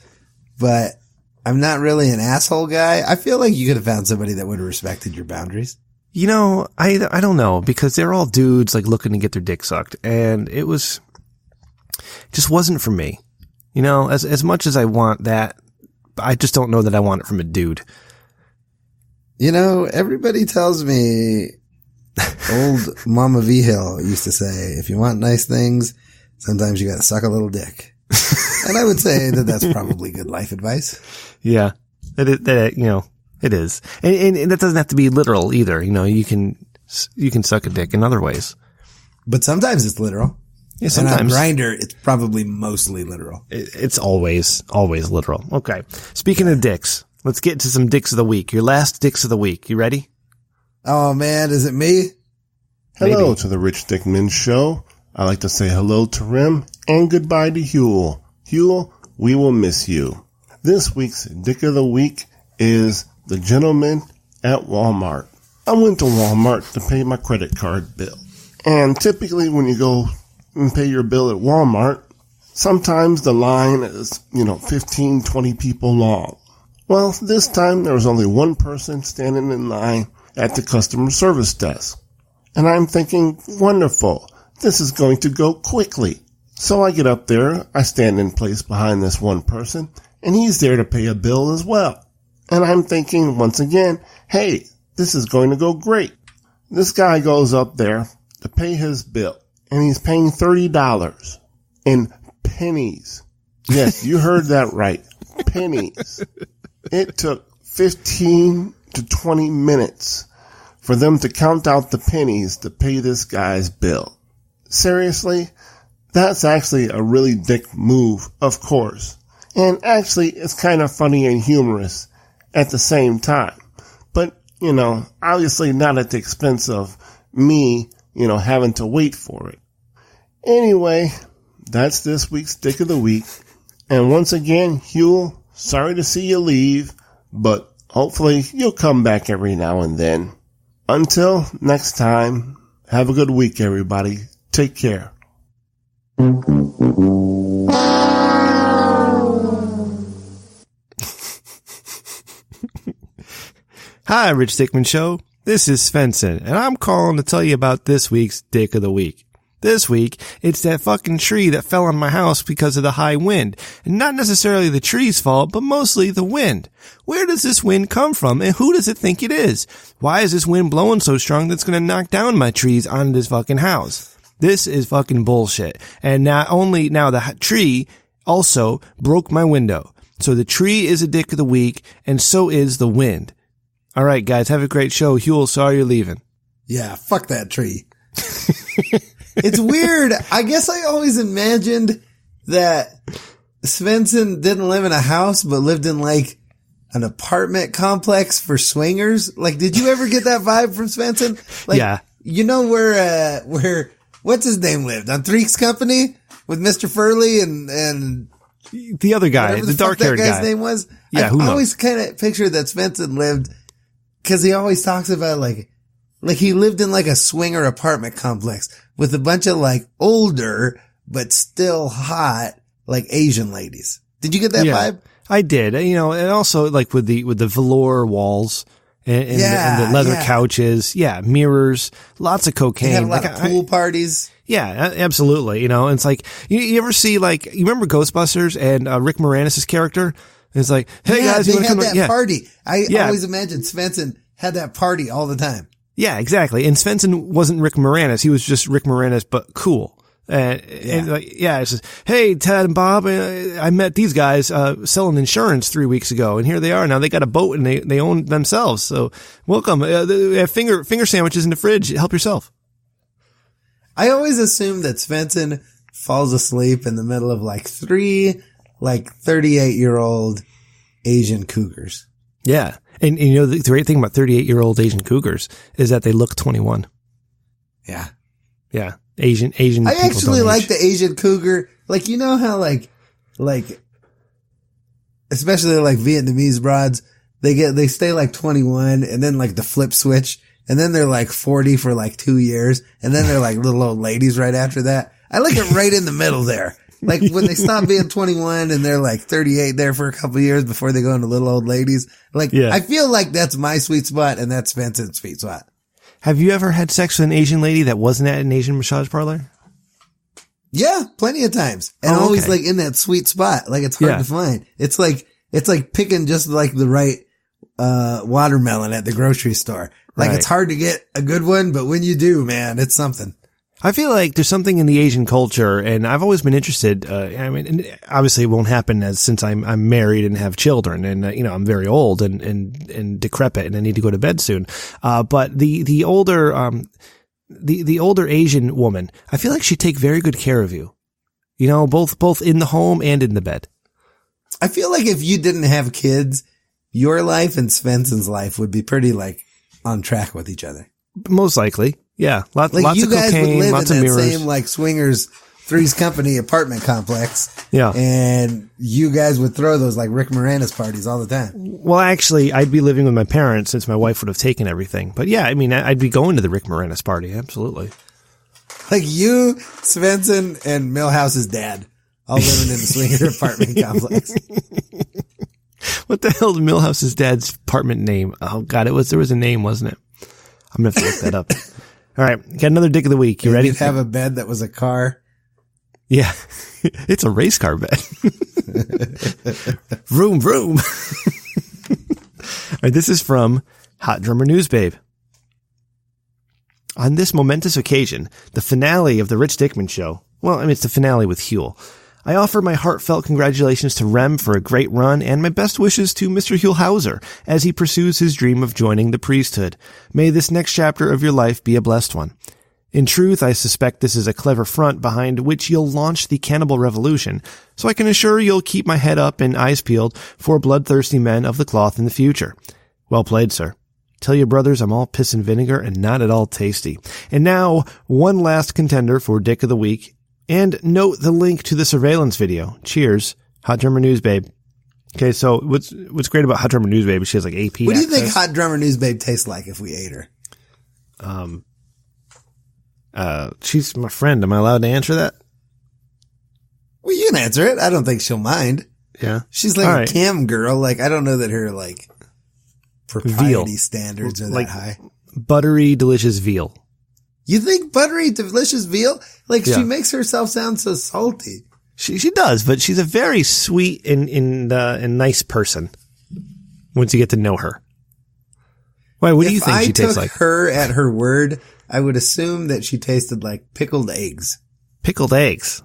but I'm not really an asshole guy. I feel like you could have found somebody that would have respected your boundaries. You know, I don't know, because they're all dudes like looking to get their dick sucked, and it just wasn't for me. You know, as much as I want that, I just don't know that I want it from a dude. You know, everybody tells me, old Mama V Hill used to say, if you want nice things, sometimes you got to suck a little dick. And I would say that that's probably good life advice. Yeah, that you know, it is, and that doesn't have to be literal either. You know, you can suck a dick in other ways, but sometimes it's literal. Yeah, sometimes. And on Grindr, it's probably mostly literal. It's always literal. Okay. Speaking of dicks, let's get to some dicks of the week. Your last dicks of the week. You ready? Oh man, is it me? Hello Maybe. to the Rich Dick Men Show. I like to say hello to Rim and goodbye to Huel. Huel, we will miss you. This week's dick of the week is the gentleman at Walmart. I went to Walmart to pay my credit card bill. And typically when you go and pay your bill at Walmart, sometimes the line is, 15, 20 people long. Well, this time there was only one person standing in line at the customer service desk. And I'm thinking, wonderful, this is going to go quickly. So I get up there, I stand in place behind this one person, and he's there to pay a bill as well. And I'm thinking, once again, hey, this is going to go great. This guy goes up there to pay his bill, and he's paying $30 in pennies. Yes, you heard that right. Pennies. It took 15 to 20 minutes for them to count out the pennies to pay this guy's bill. Seriously? That's actually a really dick move, of course. And actually, it's kind of funny and humorous at the same time. But, obviously not at the expense of me, having to wait for it. Anyway, that's this week's Dick of the Week. And once again, Huel, sorry to see you leave, but hopefully you'll come back every now and then. Until next time, have a good week, everybody. Take care. Hi, Rich Dickman Show. This is Svensson, and I'm calling to tell you about this week's Dick of the Week. This week, it's that fucking tree that fell on my house because of the high wind. And not necessarily the tree's fault, but mostly the wind. Where does this wind come from, and who does it think it is? Why is this wind blowing so strong that's gonna knock down my trees on this fucking house? This is fucking bullshit. And not only now the tree also broke my window. So the tree is a dick of the week, and so is the wind. All right, guys, have a great show. Huel, sorry you're leaving. Yeah, fuck that tree. It's weird. I guess I always imagined that Svensson didn't live in a house, but lived in like an apartment complex for swingers. Like, did you ever get that vibe from Svensson? Like, yeah. You know where what's his name lived? On Three's Company with Mr. Furley and the other guy, the dark-haired guy. That guy's name was? Yeah, who knows? I always kind of pictured that Svensson lived, cause he always talks about like he lived in like a swinger apartment complex with a bunch of like older, but still hot, like Asian ladies. Did you get that vibe? I did. And also like with the velour walls and the leather couches. Yeah. Mirrors, lots of cocaine. They had a lot of pool parties. Yeah, absolutely. And it's like, you ever see like, you remember Ghostbusters and Rick Moranis' character? It's like, hey guys, you want to come that party. I always imagined Svensson had that party all the time. Yeah, exactly. And Svensson wasn't Rick Moranis. He was just Rick Moranis, but cool. It's just, hey, Ted and Bob, I met these guys, selling insurance 3 weeks ago, and here they are. Now they got a boat and they own themselves. So welcome. They have finger sandwiches in the fridge. Help yourself. I always assume that Svensson falls asleep in the middle of like three, 38-year-old Asian cougars. Yeah. And the great thing about 38-year-old Asian cougars is that they look 21. Yeah. Yeah. Asian I people actually don't like age. the Asian cougar. Like, you know how like, especially like Vietnamese broads, they stay like 21 and then like the flip switch and then they're like 40 for like 2 years and then they're like little old ladies right after that. I like it right in the middle there. Like when they stop being 21 and they're like 38 there for a couple of years before they go into little old ladies. Like, I feel like that's my sweet spot and that's Svensson's sweet spot. Have you ever had sex with an Asian lady that wasn't at an Asian massage parlor? Yeah, plenty of times. And always like in that sweet spot. Like it's hard to find. It's like picking just like the right, watermelon at the grocery store. Like it's hard to get a good one, but when you do, man, it's something. I feel like there's something in the Asian culture, and I've always been interested. I mean, obviously it won't happen since I'm married and have children, and I'm very old and decrepit, and I need to go to bed soon. But the older Asian woman, I feel like she'd take very good care of you. Both in the home and in the bed. I feel like if you didn't have kids, your life and Svensson's life would be pretty like on track with each other. Most likely. Yeah. Lots you of guys cocaine, would live lots in of that mirrors. same like swingers Three's Company apartment complex. Yeah. And you guys would throw those like Rick Moranis parties all the time. Well, actually, I'd be living with my parents since my wife would have taken everything. But yeah, I mean, I'd be going to the Rick Moranis party. Absolutely. Like you, Svensson, and Milhouse's dad all living in the swinger apartment complex. What the hell is Milhouse's dad's apartment name? Oh God, there was a name, wasn't it? I'm going to have to look that up. All right. Got another dick of the week. You ready? You'd have a bed that was a car. Yeah. It's a race car bed. Vroom, vroom. All right. This is from Hot Drummer News Babe. On this momentous occasion, the finale of the Rich Dickman Show. Well, I mean, it's the finale with Huel. I offer my heartfelt congratulations to Rem for a great run and my best wishes to Mr. Huel Hauser as he pursues his dream of joining the priesthood. May this next chapter of your life be a blessed one. In truth, I suspect this is a clever front behind which you'll launch the cannibal revolution, so I can assure you'll keep my head up and eyes peeled for bloodthirsty men of the cloth in the future. Well played, sir. Tell your brothers I'm all piss and vinegar and not at all tasty. And now, one last contender for Dick of the Week. And note the link to the surveillance video. Cheers, Hot Drummer News Babe. Okay, so what's great about Hot Drummer News Babe is she has like AP What do you access. think Hot Drummer News Babe tastes like if we ate her? She's my friend. Am I allowed to answer that? Well, you can answer it. I don't think she'll mind. Yeah. She's like a cam girl. Like, I don't know that her like propriety veal standards are like that high. Buttery, delicious veal. You think buttery, delicious veal? Like, Yeah. she makes herself sound so salty. She does, but she's a very sweet and nice person once you get to know her. Why? What do you think she tastes like? If I took her at her word, I would assume that she tasted like pickled eggs. Pickled eggs.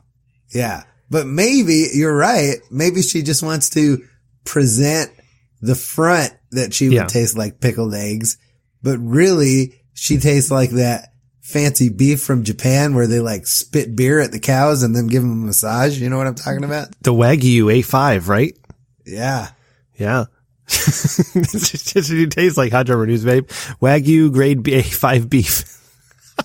Yeah. But maybe, you're right, maybe she just wants to present the front that she would taste like pickled eggs, but really, she tastes like that fancy beef from Japan where they like spit beer at the cows and then give them a massage. You know what I'm talking about? The Wagyu A5, right? Yeah. Yeah. It tastes like Hot Drummer News Babe. Wagyu grade A5 beef.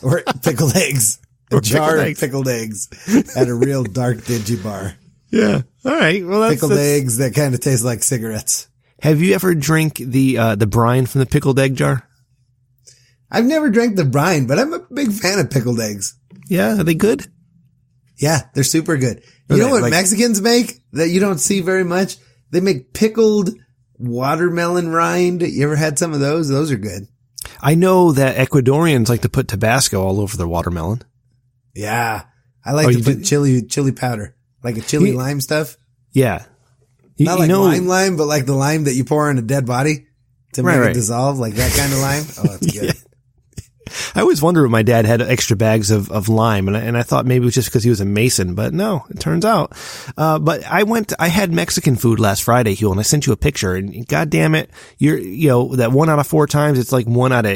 Or pickled eggs. A jar of pickled eggs at a real dark, dingy bar. Yeah. All right. Well, that's pickled eggs that kind of taste like cigarettes. Have you ever drank the brine from the pickled egg jar? I've never drank the brine, but I'm a big fan of pickled eggs. Yeah. Are they good? Yeah, they're super good. You know what Mexicans make that you don't see very much? They make pickled watermelon rind. You ever had some of those? Those are good. I know that Ecuadorians like to put Tabasco all over their watermelon. Yeah. I like to put chili powder, like a chili lime stuff. Yeah. Not like lime, but like the lime that you pour on a dead body to make it dissolve, like that kind of lime. Oh, that's good. Yeah. I always wondered if my dad had extra bags of lime, and I thought maybe it was just because he was a Mason, but no, it turns out. But I had Mexican food last Friday, Huel, and I sent you a picture, and God damn it, that 1 out of 4 times, it's like 1 out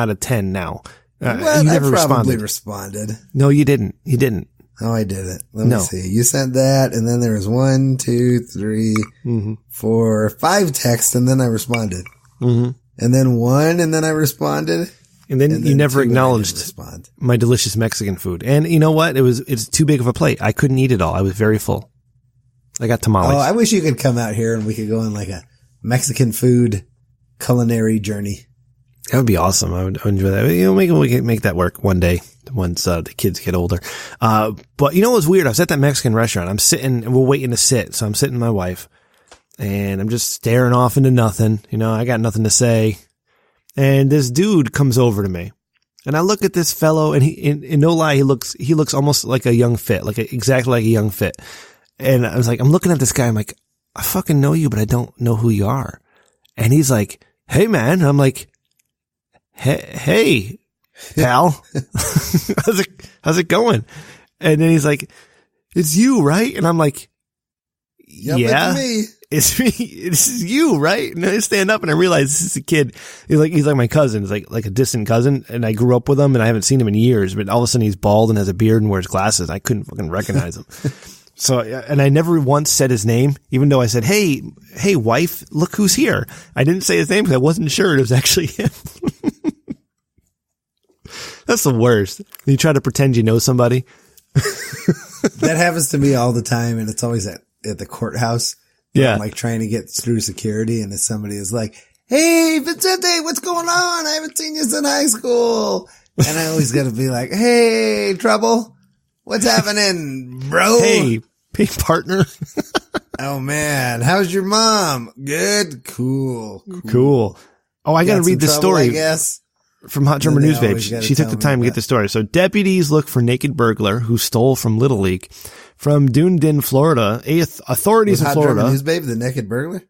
of 10 now. Well, you never I probably responded. No, you didn't. You didn't. Oh, I did it. Let me see. You sent that, and then there was 1, 2, 3, 4, 5 texts, and then I responded. Mm-hmm. And then 1, and then I responded. And then you never acknowledged my delicious Mexican food. And you know what? It's too big of a plate. I couldn't eat it all. I was very full. I got tamales. Oh, I wish you could come out here and we could go on like a Mexican food culinary journey. That would be awesome. I would enjoy that. We can make that work one day once the kids get older. But you know what's weird? I was at that Mexican restaurant. I'm sitting and we're waiting to sit. So I'm sitting with my wife and I'm just staring off into nothing. I got nothing to say. And this dude comes over to me. And I look at this fellow, and in no lie, he looks almost like a young fit, exactly like a young fit. And I was like, I'm looking at this guy. I'm like, I fucking know you, but I don't know who you are. And he's like, hey man. And I'm like, hey, pal. How's it going? And then he's like, it's you, right? And I'm like, yeah, it's me. This is you, right? And I stand up and I realize this is a kid. He's like my cousin. He's like a distant cousin. And I grew up with him and I haven't seen him in years, but all of a sudden he's bald and has a beard and wears glasses. I couldn't fucking recognize him. So, and I never once said his name, even though I said, hey, wife, look who's here. I didn't say his name because I wasn't sure it was actually him. That's the worst. You try to pretend you know somebody. That happens to me all the time, and it's always at the courthouse. Yeah. I'm like trying to get through security, and if somebody is like, hey, Vicente, what's going on? I haven't seen you since high school. And I always got to be like, hey, trouble. What's happening, bro? Hey, partner. Oh, man. How's your mom? Good. Cool. Oh, I got to read the story. I guess. From Hot Drummer News Babe. She took the time to get the story. So deputies look for naked burglar who stole from Little League. From Dunedin, Florida, authorities in Florida. Hot Drummer News Babe, the naked burglar?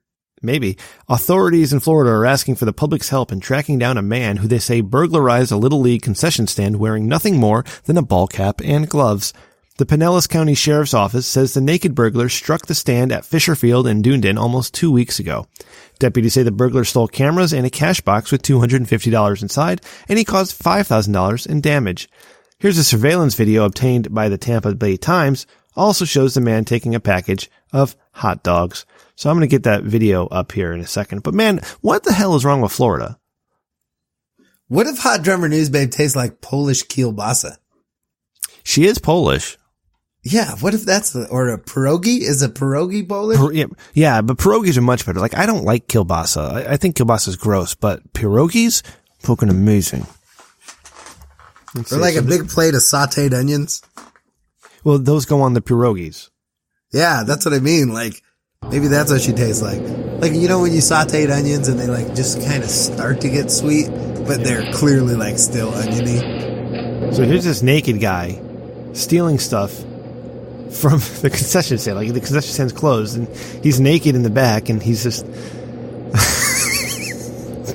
Maybe. Authorities in Florida are asking for the public's help in tracking down a man who they say burglarized a Little League concession stand wearing nothing more than a ball cap and gloves. The Pinellas County Sheriff's Office says the naked burglar struck the stand at Fisher Field in Dunedin almost 2 weeks ago. Deputies say the burglar stole cameras and a cash box with $250 inside, and he caused $5,000 in damage. Here's a surveillance video obtained by the Tampa Bay Times. Also shows the man taking a package of hot dogs. So I'm going to get that video up here in a second. But man, what the hell is wrong with Florida? What if Hot Drummer News Babe tastes like Polish kielbasa? She is Polish. Yeah, what if that's or a pierogi? Is a pierogi Polish? Yeah, but pierogies are much better. Like, I don't like kielbasa. I think kielbasa is gross, but pierogies, fucking amazing. Or like a big plate of sauteed onions. Well, those go on the pierogies. Yeah, that's what I mean. Like, maybe that's what she tastes like. Like, you know when you sauteed onions and they like just kind of start to get sweet, but they're clearly like still oniony. So here's this naked guy stealing stuff from the concession stand. Like, the concession stand's closed and he's naked in the back and he's just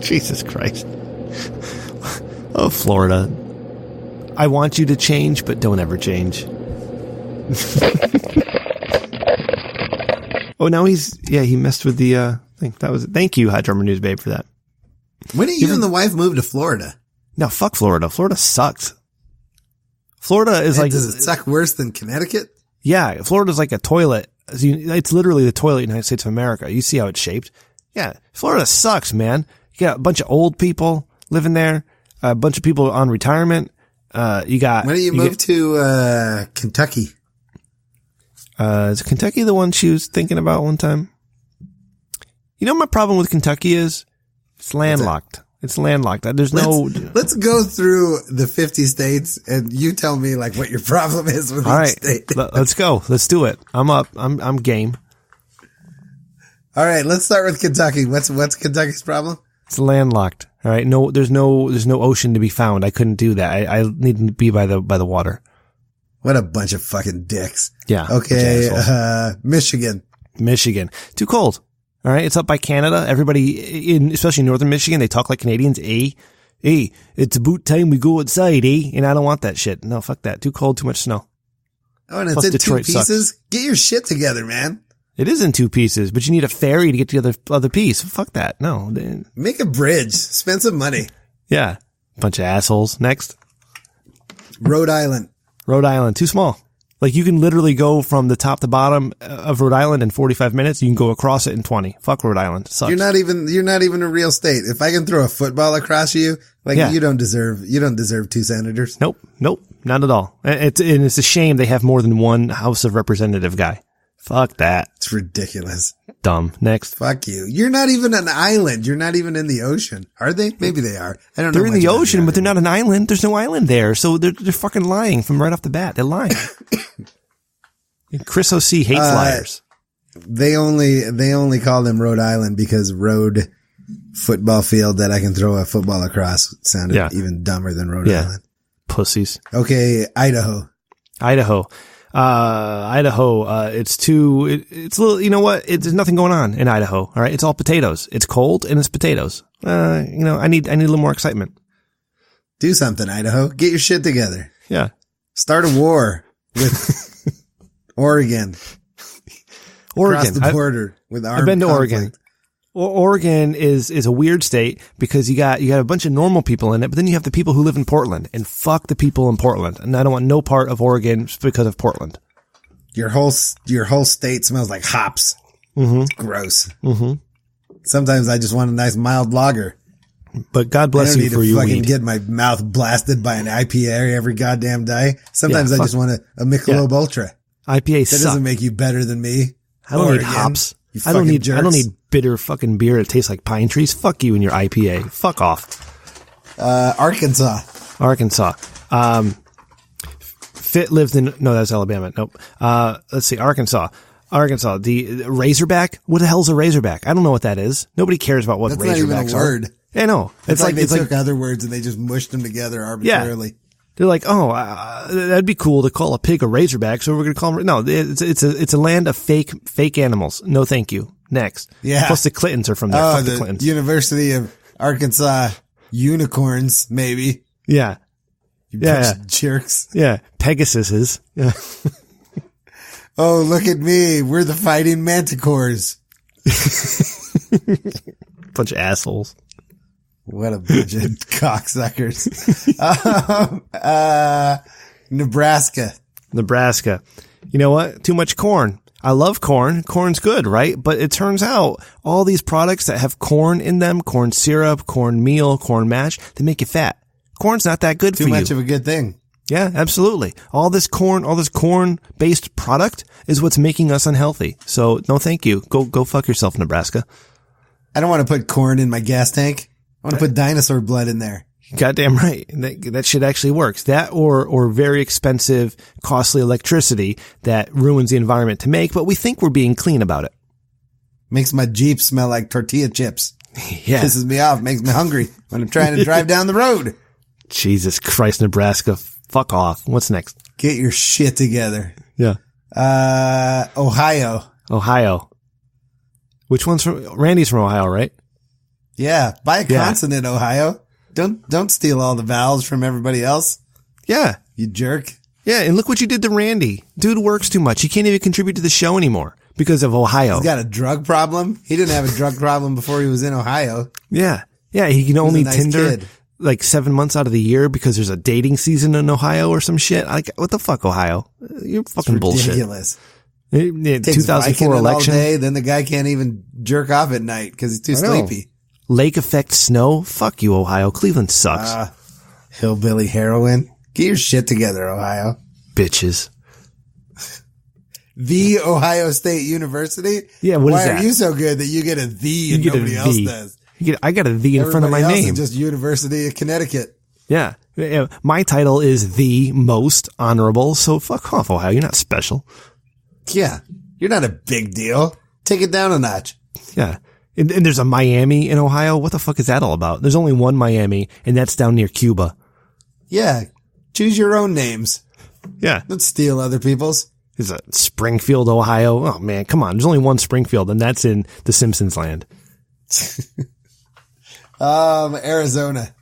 Jesus Christ. Oh, Florida. I want you to change, but don't ever change. Oh, now he messed with the thing. Thank you, Hot Drummer News Babe, for that. When did you and the wife move to Florida? No, fuck Florida. Florida sucks. Florida is like... Does it suck worse than Connecticut? Yeah, Florida's like a toilet. It's literally the toilet in the United States of America. You see how it's shaped? Yeah, Florida sucks, man. You got a bunch of old people living there, a bunch of people on retirement. You got... When do you move to Kentucky? Is Kentucky the one she was thinking about one time? You know what my problem with Kentucky is? It's landlocked. It's landlocked. There's Let's go through the 50 states and you tell me like what your problem is with each state. Let's go. Let's do it. I'm up. I'm game. All right, let's start with Kentucky. What's Kentucky's problem? It's landlocked. All right. No, there's no ocean to be found. I couldn't do that. I need to be by the water. What a bunch of fucking dicks. Yeah. Okay. Michigan. Too cold. All right. It's up by Canada. Everybody especially in northern Michigan, they talk like Canadians. It's about time we go outside, And I don't want that shit. No, fuck that. Too cold, too much snow. Oh, and it's in Detroit 2 pieces? Sucks. Get your shit together, man. It is in 2 pieces, but you need a ferry to get to the other piece. Fuck that. No. Make a bridge. Spend some money. Yeah. Bunch of assholes. Next. Rhode Island. Too small. Like, you can literally go from the top to bottom of Rhode Island in 45 minutes. You can go across it in 20. Fuck Rhode Island. Sucks. You're not even a real state. If I can throw a football across you, you don't deserve 2 senators. Nope. Not at all. It's a shame they have more than one House of Representative guy. Fuck that. It's ridiculous. Dumb. Next. Fuck you. You're not even an island. You're not even in the ocean. Are they? Maybe they are. I don't know. They're in the ocean, but they're not an island. There's no island there. So they're fucking lying from right off the bat. They're lying. Chris O.C. hates liars. They only call them Rhode Island because road football field that I can throw a football across sounded even dumber than Rhode Island. Pussies. Okay, Idaho. Idaho, it's a little, you know what? There's nothing going on in Idaho. All right. It's all potatoes. It's cold and it's potatoes. I need a little more excitement. Do something, Idaho. Get your shit together. Yeah. Start a war with Oregon. Across the border with armed I've been to conflict. Oregon. Oregon is a weird state because you got a bunch of normal people in it, but then you have the people who live in Portland, and fuck the people in Portland. And I don't want no part of Oregon just because of Portland. Your whole state smells like hops. Mm-hmm. It's gross. Mm-hmm. Sometimes I just want a nice mild lager. But God bless you for your weed. I don't need to fucking get my mouth blasted by an IPA every goddamn day. Sometimes I just want a Michelob Ultra. IPA suck. That doesn't make you better than me. I don't need hops. I don't need bitter fucking beer that tastes like pine trees. Fuck you and your IPA. Fuck off. Arkansas. Fit lived in, no, that's Alabama. Nope. Let's see. Arkansas. The Razorback. What the hell's a Razorback? I don't know what that is. Nobody cares about what That's Razorbacks not even a word. are. I know. It's like they took other words and they just mushed them together arbitrarily. Yeah. They're like, that'd be cool to call a pig a Razorback, so we're going to call them. No, it's a land of fake animals. No, thank you. Next. Yeah. Plus the Clintons are from there. Fuck the Clintons. University of Arkansas unicorns, maybe. Yeah. You bunch of jerks. Yeah. Pegasuses. Yeah. Oh, look at me. We're the fighting manticores. Bunch of assholes. What a bunch of cocksuckers. Nebraska. You know what? Too much corn. I love corn. Corn's good, right? But it turns out all these products that have corn in them, corn syrup, corn meal, corn mash, they make you fat. Corn's not that good for you. Too much of a good thing. Yeah, absolutely. All this corn-based product is what's making us unhealthy. So no thank you. Go fuck yourself, Nebraska. I don't want to put corn in my gas tank. I want to put dinosaur blood in there. Goddamn right. That shit actually works. That or very expensive, costly electricity that ruins the environment to make, but we think we're being clean about it. Makes my Jeep smell like tortilla chips. Yeah. Pisses me off. Makes me hungry when I'm trying to drive down the road. Jesus Christ, Nebraska. Fuck off. What's next? Get your shit together. Yeah. Ohio. Which one's from? Randy's from Ohio, right? Yeah. Buy a consonant, Ohio. Don't steal all the vowels from everybody else. Yeah. You jerk. Yeah. And look what you did to Randy. Dude works too much. He can't even contribute to the show anymore because of Ohio. He's got a drug problem. He didn't have a drug problem before he was in Ohio. Yeah. Yeah. He can only nice Tinder kid. like 7 months out of the year because there's a dating season in Ohio or some shit. Like, what the fuck, Ohio? You're fucking bullshit. Ridiculous. 2004 election. All day, then the guy can't even jerk off at night because he's too sleepy. Lake effect snow. Fuck you, Ohio. Cleveland sucks. Hillbilly heroin. Get your shit together, Ohio. Bitches. The Ohio State University? Yeah, what is that? Why are you so good that you get a the and nobody else does? I got a the in front of my name. Is just University of Connecticut. Yeah. My title is the most honorable, so fuck off, Ohio. You're not special. Yeah. You're not a big deal. Take it down a notch. Yeah. And there's a Miami in Ohio. What the fuck is that all about? There's only one Miami, and that's down near Cuba. Yeah. Choose your own names. Yeah. Don't steal other people's. There's a Springfield, Ohio. Oh, man, come on. There's only one Springfield, and that's in the Simpsons land. Arizona.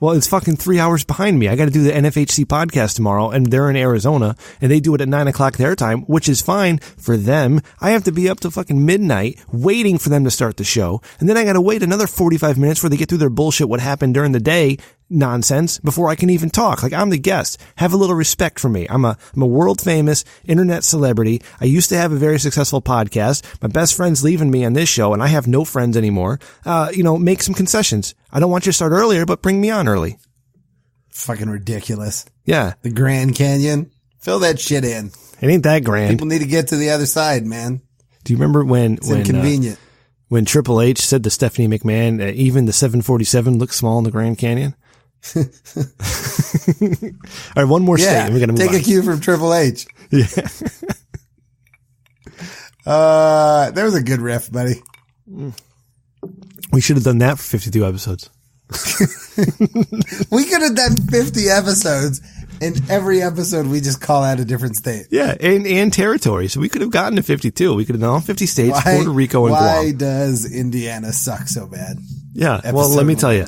Well, it's fucking 3 hours behind me. I got to do the NFHC podcast tomorrow, and they're in Arizona, and they do it at 9 o'clock their time, which is fine for them. I have to be up to fucking midnight waiting for them to start the show, and then I got to wait another 45 minutes before they get through their bullshit what happened during the day nonsense before I can even talk. Like, I'm the guest. Have a little respect for me. I'm a world famous internet celebrity. I used to have a very successful podcast. My best friend's leaving me on this show, and I have no friends anymore. Make some concessions. I don't want you to start earlier, but bring me on early. Fucking ridiculous. Yeah. The Grand Canyon. Fill that shit in. It ain't that grand. People need to get to the other side, man. Do you remember it's inconvenient. When Triple H said to Stephanie McMahon, even the 747 looks small in the Grand Canyon? All right, one more state. And we gotta move take on. a cue from Triple H. Yeah. There was a good riff, buddy. We should have done that for 52 episodes. We could have done 50 episodes, and every episode we just call out a different state. Yeah, and territory. So we could have gotten to 52. We could have done all 50 states, Puerto Rico and Guam. Why does Indiana suck so bad? Yeah, well, let me tell you.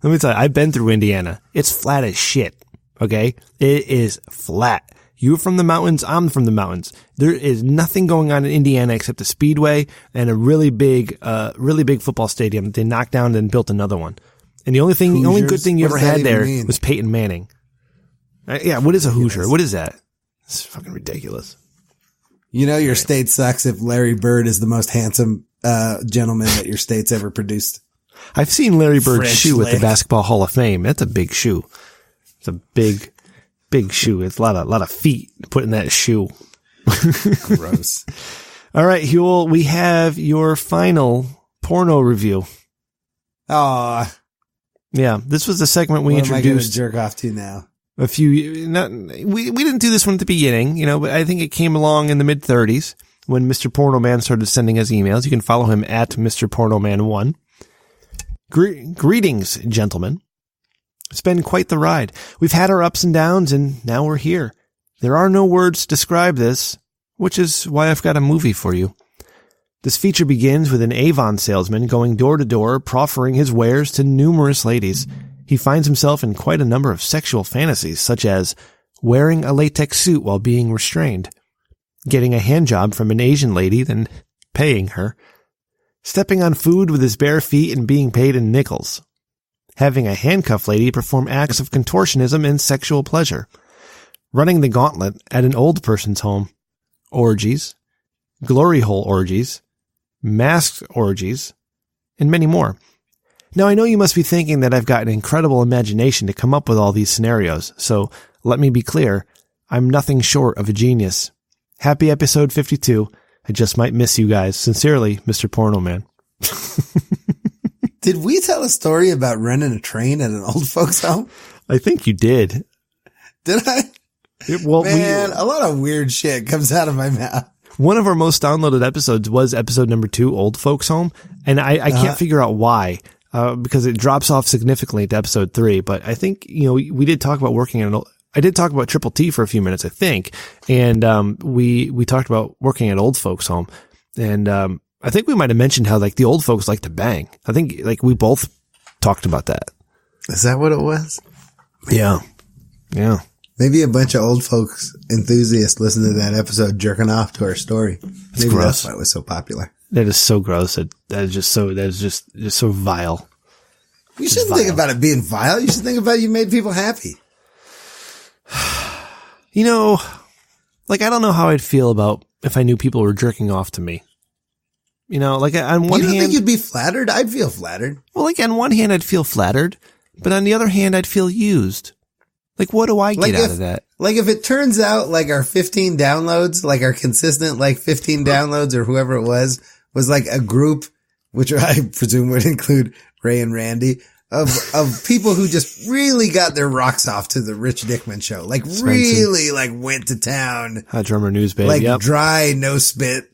I've been through Indiana. It's flat as shit, okay? It is flat. You're from the mountains, I'm from the mountains. There is nothing going on in Indiana except a speedway and a really big football stadium that they knocked down and built another one. And the only good thing you ever had there was Peyton Manning. Yeah, what is a Hoosier? What is that? It's fucking ridiculous. You know your state sucks if Larry Bird is the most handsome gentleman that your state's ever produced. I've seen Larry Bird's French shoe leg. at the Basketball Hall of Fame. That's a big shoe. It's a big shoe. It's a lot of feet put in that shoe. Gross. All right, Huel, we have your final porno review. Aw. Yeah, this was the segment we introduced. What am I going to jerk off to now? We didn't do this one at the beginning, but I think it came along in the mid 30s when Mr. Porno Man started sending us emails. You can follow him at Mr. Porno Man 1. Greetings, gentlemen. It's been quite the ride. We've had our ups and downs, and now we're here. There are no words to describe this, which is why I've got a movie for you. This feature begins with an Avon salesman going door to door, proffering his wares to numerous ladies. He finds himself in quite a number of sexual fantasies, such as wearing a latex suit while being restrained, getting a handjob from an Asian lady, then paying her, stepping on food with his bare feet and being paid in nickels, having a handcuff lady perform acts of contortionism and sexual pleasure, running the gauntlet at an old person's home, orgies, glory hole orgies, masked orgies, and many more. Now, I know you must be thinking that I've got an incredible imagination to come up with all these scenarios, so let me be clear, I'm nothing short of a genius. Happy episode 52. I just might miss you guys. Sincerely, Mr. Porno Man. Did we tell a story about running a train at an old folks home? I think you did. Did I? Man, a lot of weird shit comes out of my mouth. One of our most downloaded episodes was episode number 2, Old Folks Home. And I can't figure out why, because it drops off significantly to episode 3. But I think, we did talk about I did talk about Triple T for a few minutes, I think. And, we talked about working at old folks home. And, I think we might have mentioned how the old folks like to bang. I think we both talked about that. Is that what it was? Yeah. Yeah. Maybe a bunch of old folks enthusiasts listened to that episode jerking off to our story. Maybe that's why it was so popular. That is so gross. That is just so vile. You shouldn't think about it being vile. You should think about you made people happy. I don't know how I'd feel about if I knew people were jerking off to me. On one hand, you don't think you'd be flattered? I'd feel flattered. Well, on one hand, I'd feel flattered, but on the other hand, I'd feel used. What do I get out of that? If it turns out our 15 downloads, our consistent 15 downloads or whoever it was a group, which I presume would include Ray and Randy, of people who just really got their rocks off to the Rich Dickman show. Really went to town. Hot Drummer News, baby. Dry, no spit,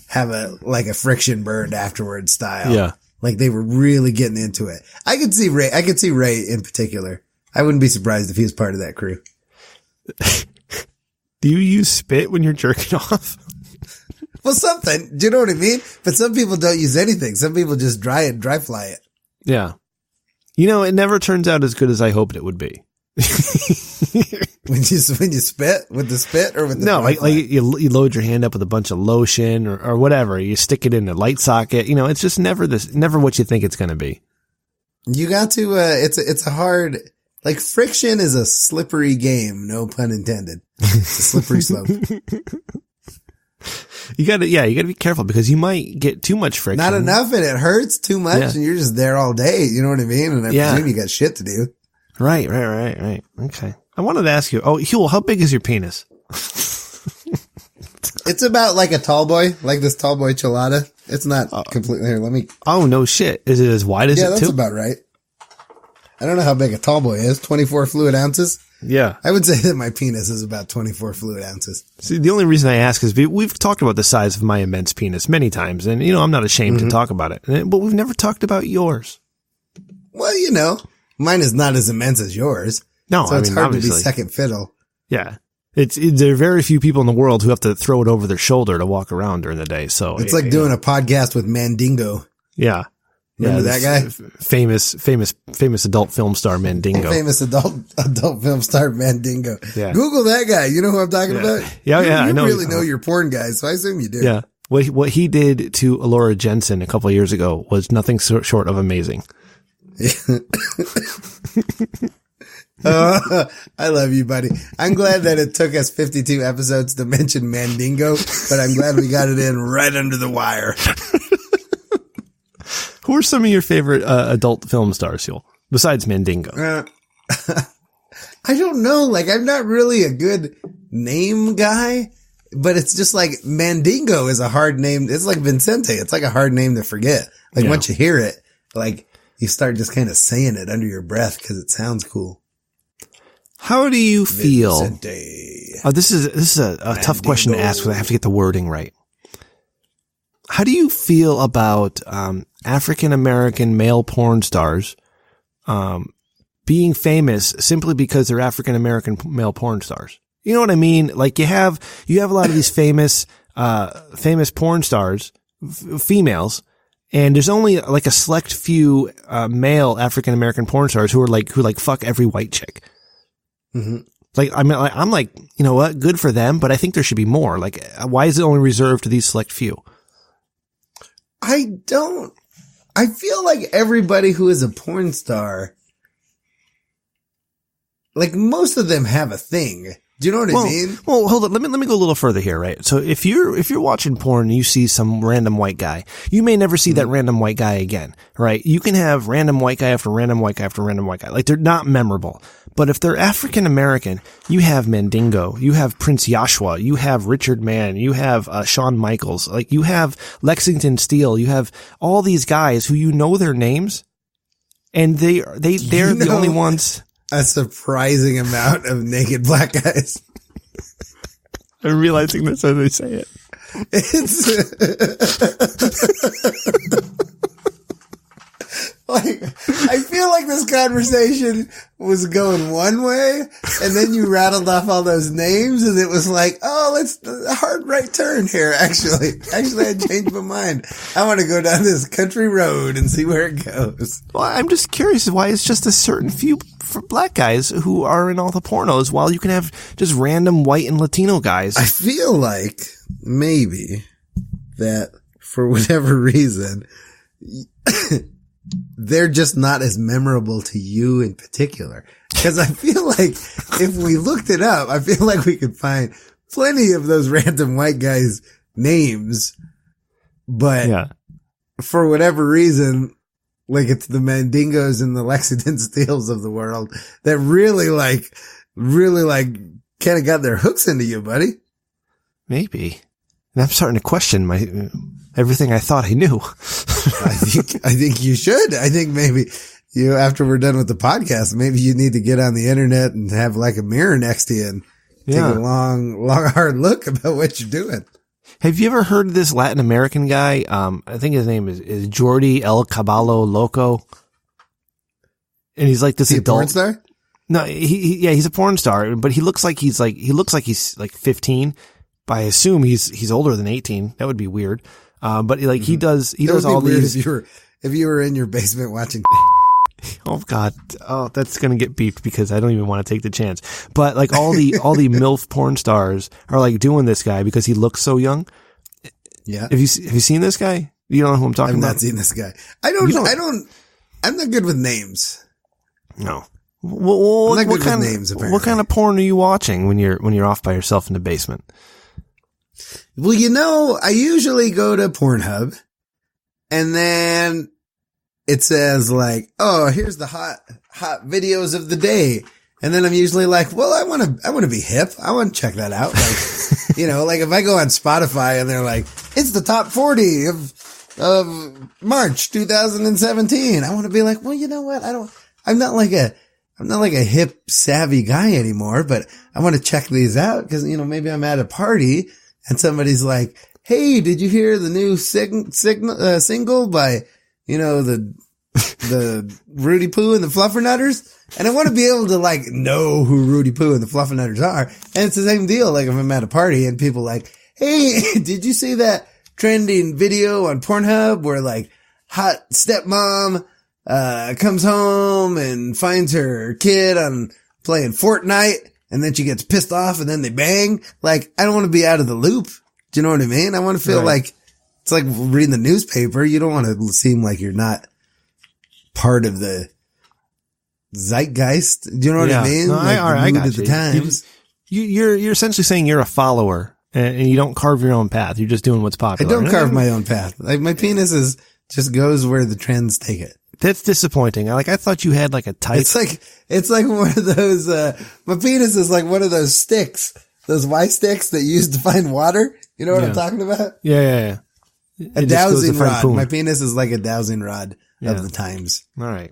have a friction burned afterwards style. Yeah. They were really getting into it. I could see Ray in particular. I wouldn't be surprised if he was part of that crew. Do you use spit when you're jerking off? Well, something. Do you know what I mean? But some people don't use anything. Some people just dry fly it. Yeah. It never turns out as good as I hoped it would be. When you spit with the spit or with the you load your hand up with a bunch of lotion or whatever. You stick it in a light socket. It's just never what you think it's going to be. You got to. It's a hard. Friction is a slippery game, no pun intended. It's a slippery slope. You gotta be careful because you might get too much friction. Not enough and it hurts too much and you're just there all day. You know what I mean? And I presume you got shit to do. Right. Okay. I wanted to ask you, Huel, how big is your penis? It's about a tall boy, this tall boy chilada. It's not completely here. Let me. Oh, no shit. Is it as wide as it too? Yeah, that's about right. I don't know how big a tall boy is. 24 fluid ounces. Yeah. I would say that my penis is about 24 fluid ounces. See, the only reason I ask is we've talked about the size of my immense penis many times, and, I'm not ashamed to talk about it, but we've never talked about yours. Well, mine is not as immense as yours. No, so it's hard obviously. to be second fiddle. Yeah. There are very few people in the world who have to throw it over their shoulder to walk around during the day. So it's like doing a podcast with Mandingo. Yeah. Remember that guy? Famous adult film star Mandingo. Famous adult film star Mandingo. Yeah. Google that guy. You know who I'm talking about? Yeah, I know. You really know your porn guys, so I assume you do. Yeah. What he did to Alora Jensen a couple of years ago was nothing short of amazing. I love you, buddy. I'm glad that it took us 52 episodes to mention Mandingo, but I'm glad we got it in right under the wire. Who are some of your favorite adult film stars, Yul, besides Mandingo? I don't know. Like, I'm not really a good name guy, but it's just like Mandingo is a hard name. It's like Vincente. It's like a hard name to forget. Like, once you hear it, like, you start just kind of saying it under your breath because it sounds cool. How do you feel? Vincente. This is a tough question to ask because I have to get the wording right. How do you feel about African-American male porn stars being famous simply because they're African-American male porn stars? You know what I mean? Like you have a lot of these famous porn stars, females, and there's only like a select few male African-American porn stars who fuck every white chick. Mm-hmm. I'm like, you know what? Good for them, but I think there should be more. Like, why is it only reserved to these select few? I feel like everybody who is a porn star, like most of them have a thing. Do you know what I mean? Well, hold on. Let me go a little further here, right? So if you're watching porn and you see some random white guy, you may never see that random white guy again, right? You can have random white guy after random white guy after random white guy. Like they're not memorable. But if they're African American, you have Mandingo, you have Prince Joshua, you have Richard Mann, you have Shawn Michaels, like you have Lexington Steele, you have all these guys who you know their names, and they're the only ones. A surprising amount of naked black guys. I'm realizing this as I say it. Like, I feel like this conversation was going one way, and then you rattled off all those names, and it was like, oh, let's a hard right turn here. Actually, I changed my mind. I want to go down this country road and see where it goes. Well, I'm just curious why it's just a certain few for black guys who are in all the pornos, while you can have just random white and Latino guys. I feel like maybe that for whatever reason, they're just not as memorable to you in particular. Because I feel like if we looked it up, I feel like we could find plenty of those random white guys' names. But for whatever reason, like it's the Mandingos and the Lexington Steeles of the world that really kind of got their hooks into you, buddy. Maybe. And I'm starting to question everything I thought I knew. I think you should. I think maybe after we're done with the podcast, maybe you need to get on the internet and have like a mirror next to you and take a long, hard look about what you're doing. Have you ever heard of this Latin American guy? I think his name is Jordi El Caballo Loco. And he's like this adult. Porn star? No, he's a porn star, but he looks like he's like 15. But I assume he's older than 18. That would be weird. But like he does all these. If you were in your basement watching. Oh God. Oh, that's going to get beeped because I don't even want to take the chance. But like all the MILF porn stars are like doing this guy because he looks so young. Yeah. Have you seen this guy? You don't know who I'm talking about? I've not seen this guy. I'm not good with names. No. Well, I'm not good with names, apparently. What kind of porn are you watching when you're off by yourself in the basement? Well, I usually go to Pornhub and then it says like, oh, here's the hot videos of the day. And then I'm usually like, well, I want to be hip. I want to check that out. Like, like if I go on Spotify and they're like, it's the top 40 of March 2017. I want to be like, well, you know what? I'm not like I'm not like a hip savvy guy anymore, but I want to check these out because, maybe I'm at a party and somebody's like, hey, did you hear the new single by, the Rudy Poo and the Fluffernutters? And I want to be able to like know who Rudy Poo and the Fluffernutters are. And it's the same deal. Like if I'm at a party and people like, hey, did you see that trending video on Pornhub where like hot stepmom comes home and finds her kid on playing Fortnite and then she gets pissed off and then they bang. Like, I don't want to be out of the loop. Do you know what I mean? I want to feel like it's like reading the newspaper. You don't want to seem like you're not part of the zeitgeist. Do you know what I mean? No, like I got at the times. You're essentially saying you're a follower and you don't carve your own path. You're just doing what's popular. I don't carve my own path. Like my penis just goes where the trends take it. That's disappointing. I thought you had like a type. It's like one of those, my penis is like one of those sticks, those Y sticks that you use to find water. You know what I'm talking about? Yeah. A dowsing rod. My penis is like a dowsing rod of the times. All right.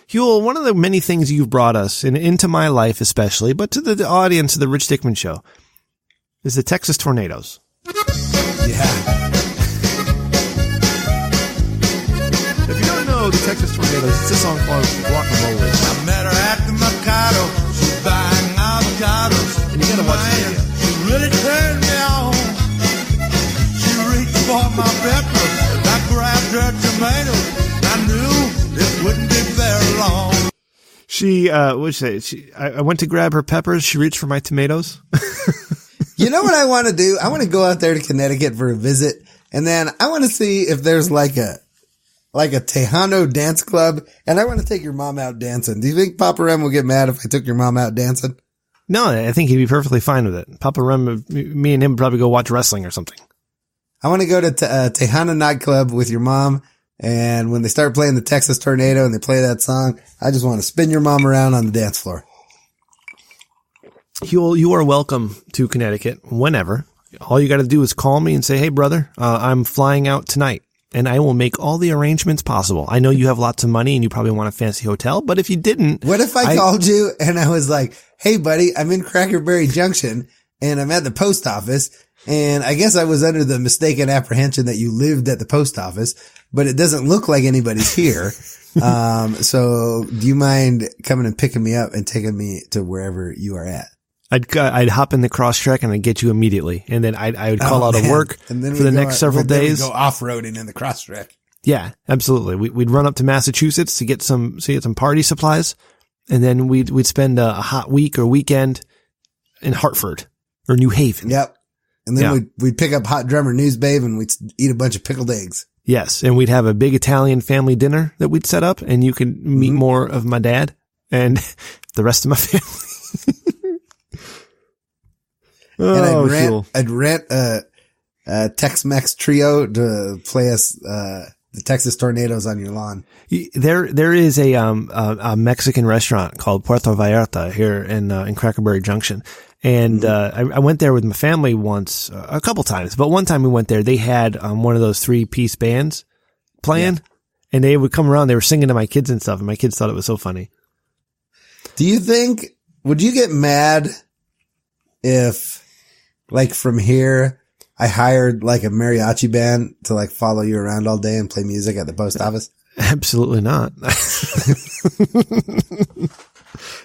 Huel, one of the many things you've brought us into my life especially, but to the audience of the Rich Dickman Show is the Texas tornadoes. Yeah. If you don't know the Texas tornadoes, it's a song called Guacamole. I met her at the Mercado. She's buying avocados. And you gotta watch the video. She really turned me on. She reached for my peppers. I grabbed her tomatoes. I knew it wouldn't be very long. She, what'd you say? I went to grab her peppers. She reached for my tomatoes. You know what I want to do? I want to go out there to Connecticut for a visit. And then I want to see if there's like a Tejano dance club. And I want to take your mom out dancing. Do you think Papa Rem will get mad if I took your mom out dancing? No, I think he'd be perfectly fine with it. Papa Rem, me and him would probably go watch wrestling or something. I want to go to Tejano nightclub with your mom. And when they start playing the Texas Tornado and they play that song, I just want to spin your mom around on the dance floor. You are welcome to Connecticut whenever. All you got to do is call me and say, hey, brother, I'm flying out tonight. And I will make all the arrangements possible. I know you have lots of money and you probably want a fancy hotel, but if you didn't. What if I called you and I was like, hey, buddy, I'm in Crackerberry Junction and I'm at the post office. And I guess I was under the mistaken apprehension that you lived at the post office, but it doesn't look like anybody's here. So do you mind coming and picking me up and taking me to wherever you are at? I'd hop in the Crosstrek and I'd get you immediately. And then I would call out of work for the next several days. We'd go off-roading in the Crosstrek. Yeah, absolutely. We'd run up to Massachusetts to get some party supplies. And then we'd spend a hot week or weekend in Hartford or New Haven. Yep. And then we'd pick up Hot Drummer News Babe and we'd eat a bunch of pickled eggs. Yes. And we'd have a big Italian family dinner that we'd set up and you could meet more of my dad and the rest of my family. And I'd rent a Tex-Mex trio to play us, the Texas Tornadoes on your lawn. There is a Mexican restaurant called Puerto Vallarta here in Crackerberry Junction. And, I went there with my family once, a couple times, but one time we went there, they had, one of those 3-piece bands playing and they would come around, they were singing to my kids and stuff and my kids thought it was so funny. Do you think, would you get mad if, like from here, I hired like a mariachi band to like follow you around all day and play music at the post office? Absolutely not.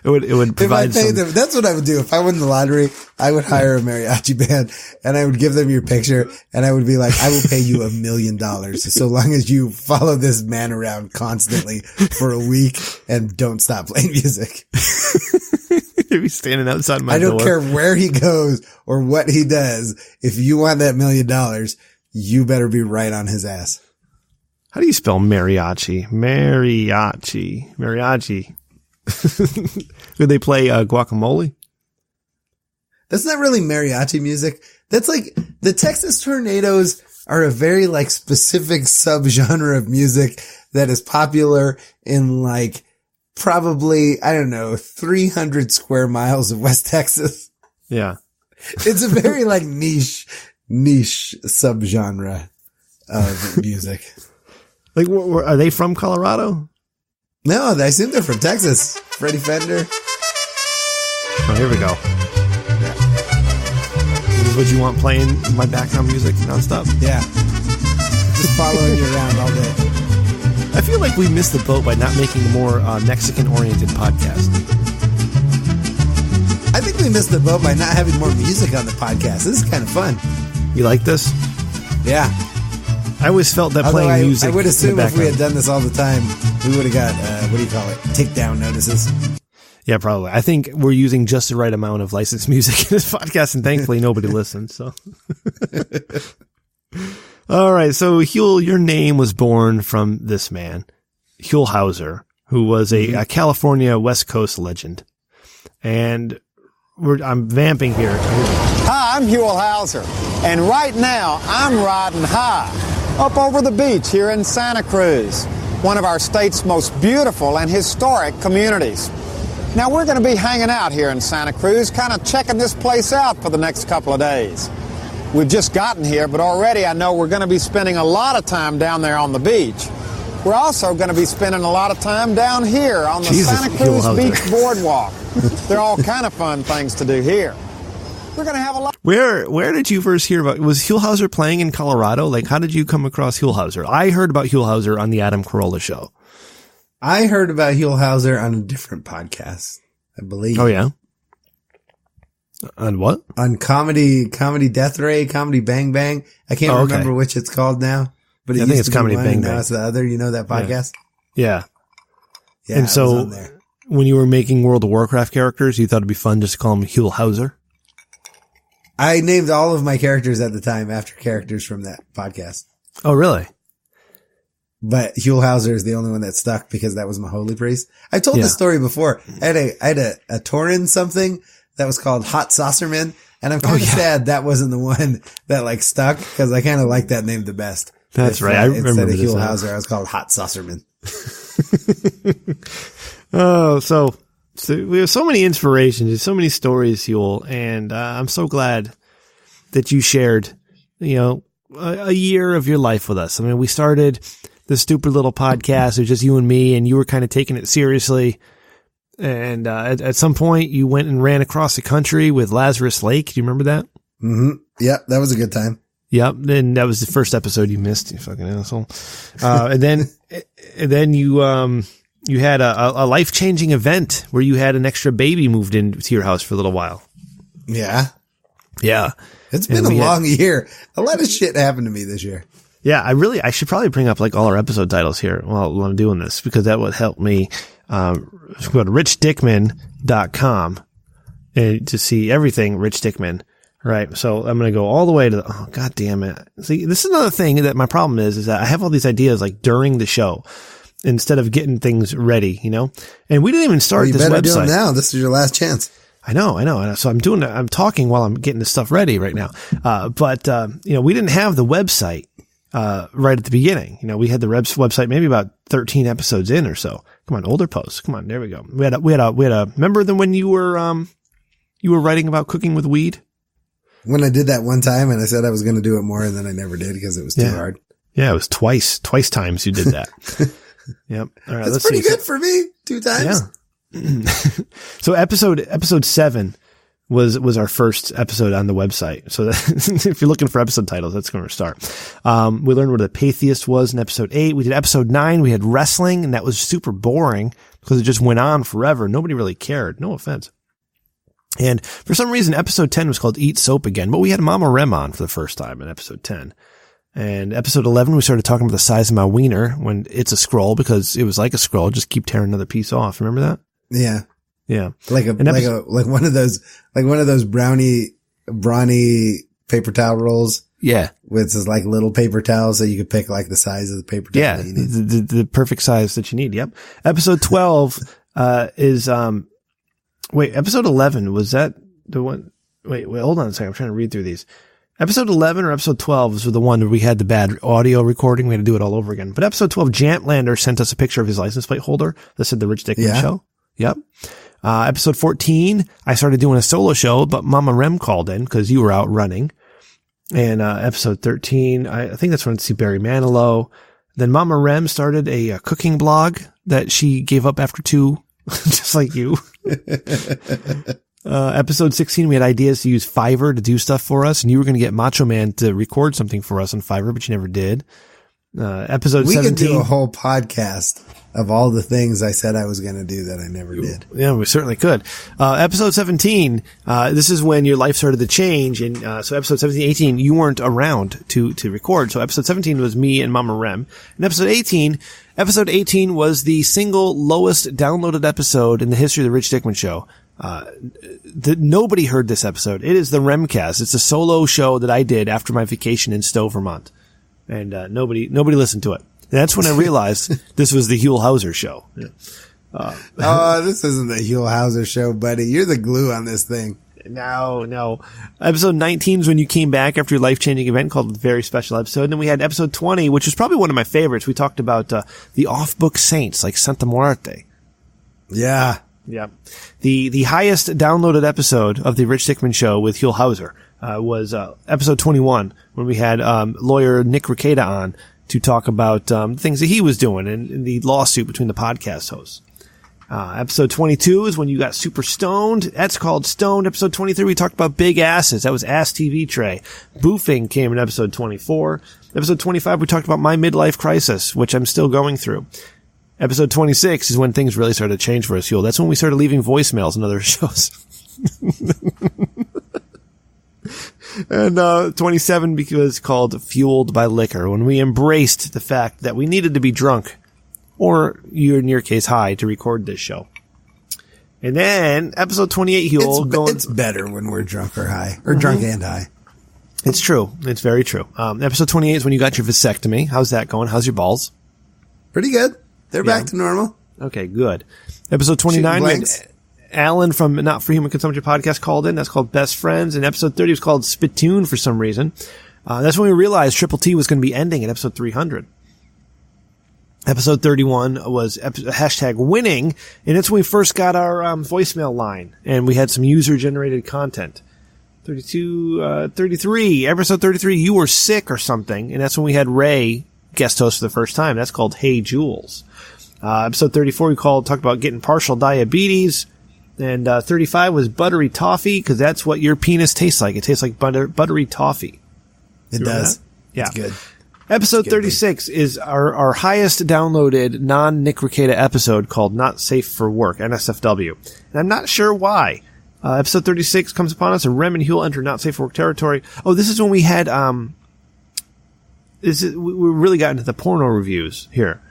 It would provide them, that's what I would do. If I won the lottery, I would hire a mariachi band and I would give them your picture and I would be like, I will pay you $1 million so long as you follow this man around constantly for a week and don't stop playing music. He'd be standing outside my door. I don't care where he goes or what he does. If you want that $1 million, you better be right on his ass. How do you spell mariachi? Mariachi. Would they play Guacamole? That's not really mariachi music. That's like the Texas Tornadoes are a very like specific subgenre of music that is popular in like probably, I don't know, 300 square miles of West Texas. Yeah. It's a very like niche subgenre of music. Like, are they from Colorado? No, I assume they're from Texas. Freddie Fender. Oh, here we go. This is what you want playing my background music nonstop? Yeah. Just following you around all day. I feel like we missed the boat by not making a more Mexican-oriented podcast. I think we missed the boat by not having more music on the podcast. This is kind of fun. You like this? Yeah. I always felt that playing music. I would assume if we had done this all the time, we would have got, takedown notices. Yeah, probably. I think we're using just the right amount of licensed music in this podcast, and thankfully nobody listens. So, all right. So, Huell, your name was born from this man, Huell Hauser, who was a California West Coast legend. And I'm vamping here. Hi, I'm Huell Hauser, and right now I'm riding high up over the beach here in Santa Cruz, one of our state's most beautiful and historic communities. Now we're going to be hanging out here in Santa Cruz, kind of checking this place out for the next couple of days. We've just gotten here, but already I know we're going to be spending a lot of time down there on the beach. We're also going to be spending a lot of time down here on the Santa Cruz Beach Boardwalk. There are all kind of fun things to do here. We're going to have a lot. Where did you first hear about? Was Huell Hauser playing in Colorado? Like, how did you come across Huell Hauser? I heard about Huell Hauser on the Adam Carolla show. I heard about Huell Hauser on a different podcast, I believe. Oh yeah. On what? On Comedy Death Ray, Comedy Bang Bang. I can't remember which it's called now, but I think it's Comedy Bang Bang. Now it's the other. You know that podcast? Yeah. Yeah. And so, when you were making World of Warcraft characters, you thought it'd be fun just to call him Huell Hauser? I named all of my characters at the time after characters from that podcast. Oh, really? But Huell Hauser is the only one that stuck because that was my holy priest. I told this story before. I had a Tauren something that was called Hot Saucerman, and I'm kind of sad that wasn't the one that like stuck because I kind of like that name the best. That's right. I remember instead of Huell Hauser, I was called Hot Saucerman. Oh, so we have so many inspirations, so many stories, Huell, and I'm so glad that you shared, a year of your life with us. I mean, we started this stupid little podcast. It was just you and me, and you were kind of taking it seriously. And at some point, you went and ran across the country with Lazarus Lake. Do you remember that? Mm-hmm. Yep, that was a good time. Yep, and that was the first episode you missed, you fucking asshole. And then you had a life-changing event where you had an extra baby moved into your house for a little while. Yeah. Yeah. It's been a long year. A lot of shit happened to me this year. Yeah, I should probably bring up like all our episode titles here while I'm doing this because that would help me. Go to richdickman.com to see everything Rich Dickman. Right. So I'm going to go all the way to God damn it. See, this is another thing that my problem is that I have all these ideas like during the show instead of getting things ready, and we didn't even start this website. Do it now. This is your last chance. I know. So I'm talking while I'm getting this stuff ready right now. But we didn't have the website, right at the beginning. We had the website maybe about 13 episodes in or so. Come on, older posts. Come on. There we go. We had a, remember when you were writing about cooking with weed? When I did that one time and I said I was going to do it more and then I never did because it was too hard. Yeah. It was twice times you did that. Yep. All right. That's pretty good for me. 2 times. Yeah. So episode 7 was our first episode on the website. So if you're looking for episode titles, that's going to start. We learned what a Patheist was in episode 8. We did episode 9. We had wrestling and that was super boring because it just went on forever. Nobody really cared. No offense. And for some reason, episode 10 was called Eat Soap Again, but we had Mama Rem on for the first time in episode 10. And episode 11, we started talking about the size of my wiener when it's a scroll because it was like a scroll. Just keep tearing another piece off. Remember that? Yeah. Yeah. Like one of those brawny paper towel rolls. Yeah. With those like little paper towels so you could pick like the size of the paper towel. Yeah. That you need. The perfect size that you need. Yep. Episode 12, is, wait, episode 11, was that the one? Wait, hold on a second. I'm trying to read through these. Episode 11 or episode 12 was the one where we had the bad audio recording. We had to do it all over again. But episode 12, Jamplander sent us a picture of his license plate holder that said the Rich Dickman Show. Yep. Episode 14, I started doing a solo show, but Mama Rem called in because you were out running. And, episode 13, I think that's when I see Barry Manilow. Then Mama Rem started a cooking blog that she gave up after 2, just like you. Episode 16, we had ideas to use Fiverr to do stuff for us, and you were going to get Macho Man to record something for us on Fiverr, but you never did. Episode 17. We could do a whole podcast of all the things I said I was going to do that I never did. Yeah, we certainly could. Episode 17, this is when your life started to change. And, so episode 17, 18, you weren't around to record. So episode 17 was me and Mama Rem. And episode 18 was the single lowest downloaded episode in the history of the Rich Dickman Show. Nobody heard this episode. It is the Remcast. It's a solo show that I did after my vacation in Stowe, Vermont. And, nobody listened to it. And that's when I realized this was the Huell Hauser show. This isn't the Huell Hauser show, buddy. You're the glue on this thing. No. Episode 19 is when you came back after your life-changing event called the Very Special Episode. And then we had episode 20, which was probably one of my favorites. We talked about, the off-book saints like Santa Muerte. Yeah. Yeah. The highest downloaded episode of the Rich Dickman Show with Huell Hauser, was, episode 21 when we had, lawyer Nick Rekieta on to talk about things that he was doing and the lawsuit between the podcast hosts. Episode 22 is when you got super stoned. That's called Stoned. Episode 23, we talked about big asses. That was Ass TV Tray. Boofing came in episode 24. Episode 25, we talked about my midlife crisis, which I'm still going through. Episode 26 is when things really started to change for us, Huell. That's when we started leaving voicemails in other shows. And 27 was called Fueled by Liquor, when we embraced the fact that we needed to be drunk, or in your case high, to record this show. And then episode 28, Huell, it's better when we're drunk or high, or drunk and high. It's true. It's very true. Episode 28 is when you got your vasectomy. How's that going? How's your balls? Pretty good. They're back to normal. Okay, good. Episode 29, Alan from Not for Human Consumption podcast called in. That's called Best Friends. And episode 30 was called Spittoon for some reason. That's when we realized Triple T was going to be ending at episode 300. Episode 31 was hashtag winning. And that's when we first got our voicemail line. And we had some user-generated content. 33, episode 33, you were sick or something. And that's when we had Ray guest host for the first time. That's called Hey Jules. Episode 34, we talked about getting partial diabetes. And 35 was buttery toffee, because that's what your penis tastes like. It tastes like buttery toffee. It does. Yeah. It's good. Episode 36 is our highest downloaded non-Nick Rekieta episode called Not Safe for Work, NSFW. And I'm not sure why. Episode 36 comes upon us, and Rem and Huell enter Not Safe for Work territory. Oh, this is when we had, we really got into the porno reviews here.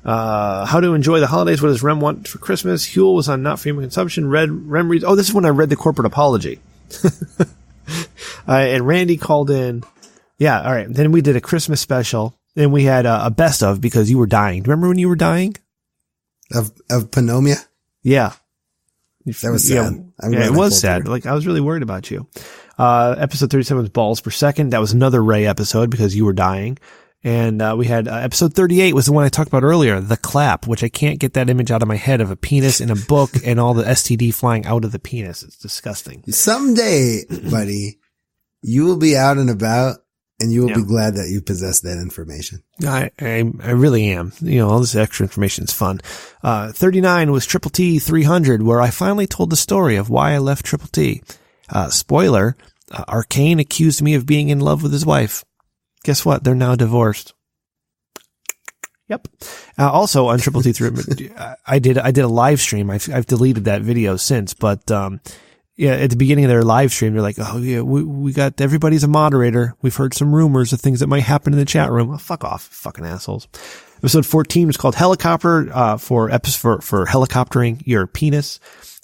How to enjoy the holidays. What does Rem want for Christmas? Huell was on Not for Human Consumption. Rem reads. Oh, this is when I read the corporate apology. And Randy called in. Yeah. All right. Then we did a Christmas special. Then we had a best of because you were dying. Do you remember when you were dying? Of pneumonia? Yeah. That was sad. Yeah, it was sad. Like, I was really worried about you. Episode 37 was balls per second. That was another Ray episode because you were dying. And we had episode 38 was the one I talked about earlier, the clap, which I can't get that image out of my head of a penis in a book and all the STD flying out of the penis. It's disgusting. Someday, buddy, you will be out and about, and you will be glad that you possess that information. I really am. You know, all this extra information is fun. 39 was Triple T 300, where I finally told the story of why I left Triple T. Spoiler, Arcane accused me of being in love with his wife. Guess what? They're now divorced. Yep. Also on Triple T 300, I did a live stream. I've deleted that video since, but, yeah, at the beginning of their live stream, they're like, oh yeah, we got, everybody's a moderator. We've heard some rumors of things that might happen in the chat room. Oh, fuck off, fucking assholes. Episode 14 was called Helicopter, for helicoptering your penis.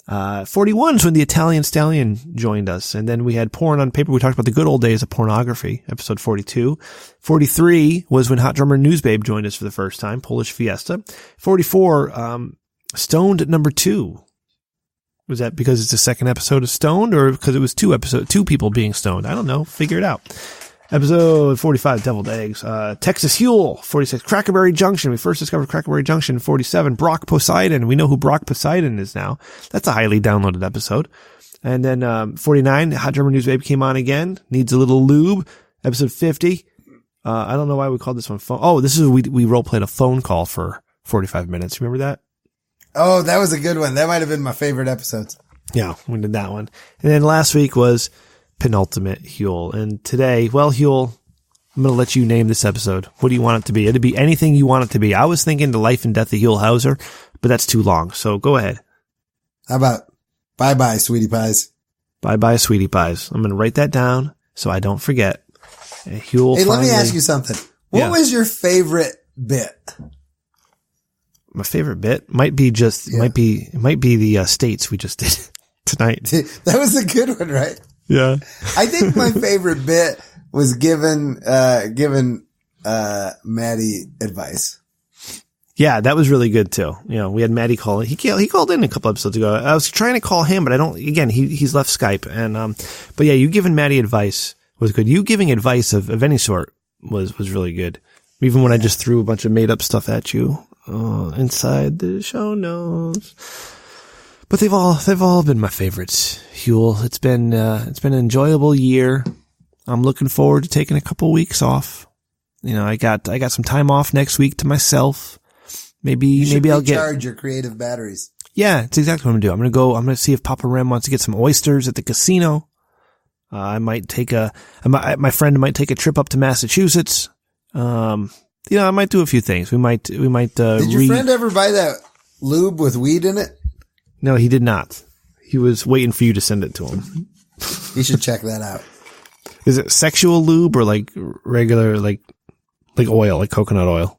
41 is when the Italian Stallion joined us. And then we had Porn on Paper. We talked about the good old days of pornography, episode 42. 43 was when Hot Drummer Newsbabe joined us for the first time, Polish Fiesta. 44, Stoned number 2. Was that because it's the second episode of Stoned, or because it was two people being stoned? I don't know. Figure it out. Episode 45, Deviled Eggs. Texas Huell. 46, Crackerberry Junction. We first discovered Crackerberry Junction. 47, Brock Poseidon. We know who Brock Poseidon is now. That's a highly downloaded episode. And then 49, Hot Drummer Newsbabe came on again. Needs a little lube. Episode 50. I don't know why we called this one phone. Oh, this is we role played a phone call for 45 minutes. Remember that? Oh, that was a good one. That might have been my favorite episodes. Yeah, we did that one. And then last week was Penultimate Huel. And today, well, Huel, I'm going to let you name this episode. What do you want it to be? It'd be anything you want it to be. I was thinking The Life and Death of Huel Hauser, but that's too long. So go ahead. How about Bye-Bye, Sweetie Pies? Bye-Bye, Sweetie Pies. I'm going to write that down so I don't forget. Huel Hey, let me ask you something. What was your favorite bit? My favorite bit might be the states we just did tonight. That was a good one, right? Yeah. I think my favorite bit was giving Maddie advice. Yeah, that was really good too. You know, we had Maddie call. He called in a couple episodes ago. I was trying to call him, but he's left Skype. And, but yeah, you giving Maddie advice was good. You giving advice of any sort was really good. Even when I just threw a bunch of made up stuff at you. Inside the show notes. But they've all been my favorites, Huel. It's been an enjoyable year. I'm looking forward to taking a couple weeks off. You know, I got some time off next week to myself. Maybe I'll recharge your creative batteries. Yeah, it's exactly what I'm gonna do. I'm gonna see if Papa Rem wants to get some oysters at the casino. My friend might take a trip up to Massachusetts. You know, I might do a few things. We might, Did your friend ever buy that lube with weed in it? No, he did not. He was waiting for you to send it to him. You should check that out. Is it sexual lube or like regular, like oil, like coconut oil?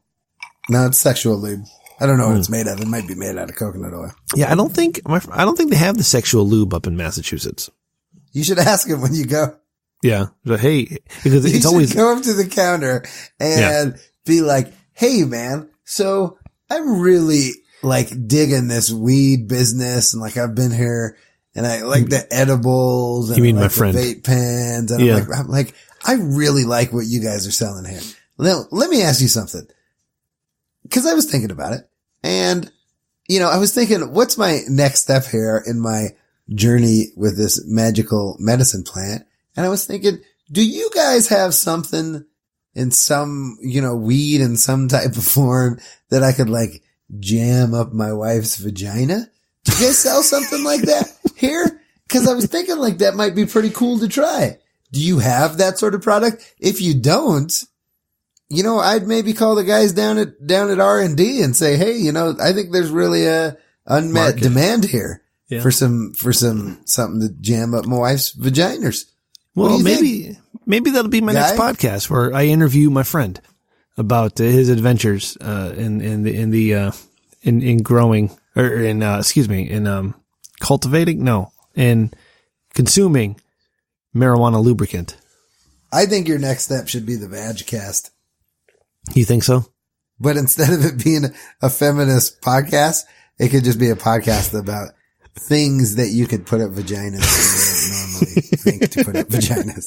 No, it's sexual lube. I don't know what it's made of. It might be made out of coconut oil. Yeah, I don't think they have the sexual lube up in Massachusetts. You should ask him when you go. Yeah. But hey, because it's always go up to the counter and be like, hey man, so I'm really like digging this weed business and like I've been here and I like the edibles and you mean I like my friend. the vape pens and I'm like, I really like what you guys are selling here. Now, let me ask you something. Cause I was thinking about it and, you know, I was thinking, what's my next step here in my journey with this magical medicine plant? And I was thinking, do you guys have something in some, you know, weed in some type of form that I could like jam up my wife's vagina? Do you guys sell something like that here? Cause I was thinking like that might be pretty cool to try. Do you have that sort of product? If you don't, you know, I'd maybe call the guys down at R&D and say, hey, you know, I think there's really a unmet demand here for something to jam up my wife's vaginas. Well, maybe that'll be my next podcast where I interview my friend about his adventures in growing or in consuming marijuana lubricant. I think your next step should be the Vagcast. You think so? But instead of it being a feminist podcast, it could just be a podcast about things that you could put up vaginas and normally think to put up vaginas.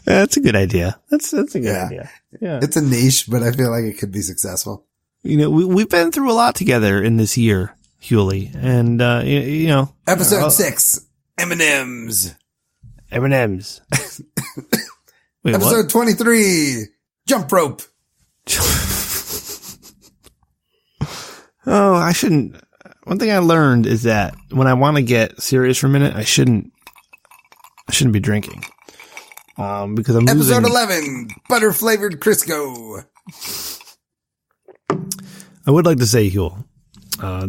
That's a good idea. That's a good idea. Yeah. It's a niche, but I feel like it could be successful. You know, we've been through a lot together in this year, Hewley, and, you know. Episode 6, M&M's. M&M's. Wait, Episode what? 23, jump rope. Oh, I shouldn't. One thing I learned is that when I want to get serious for a minute, I shouldn't be drinking. Because I'm Episode 11, butter flavored Crisco. I would like to say, Huel,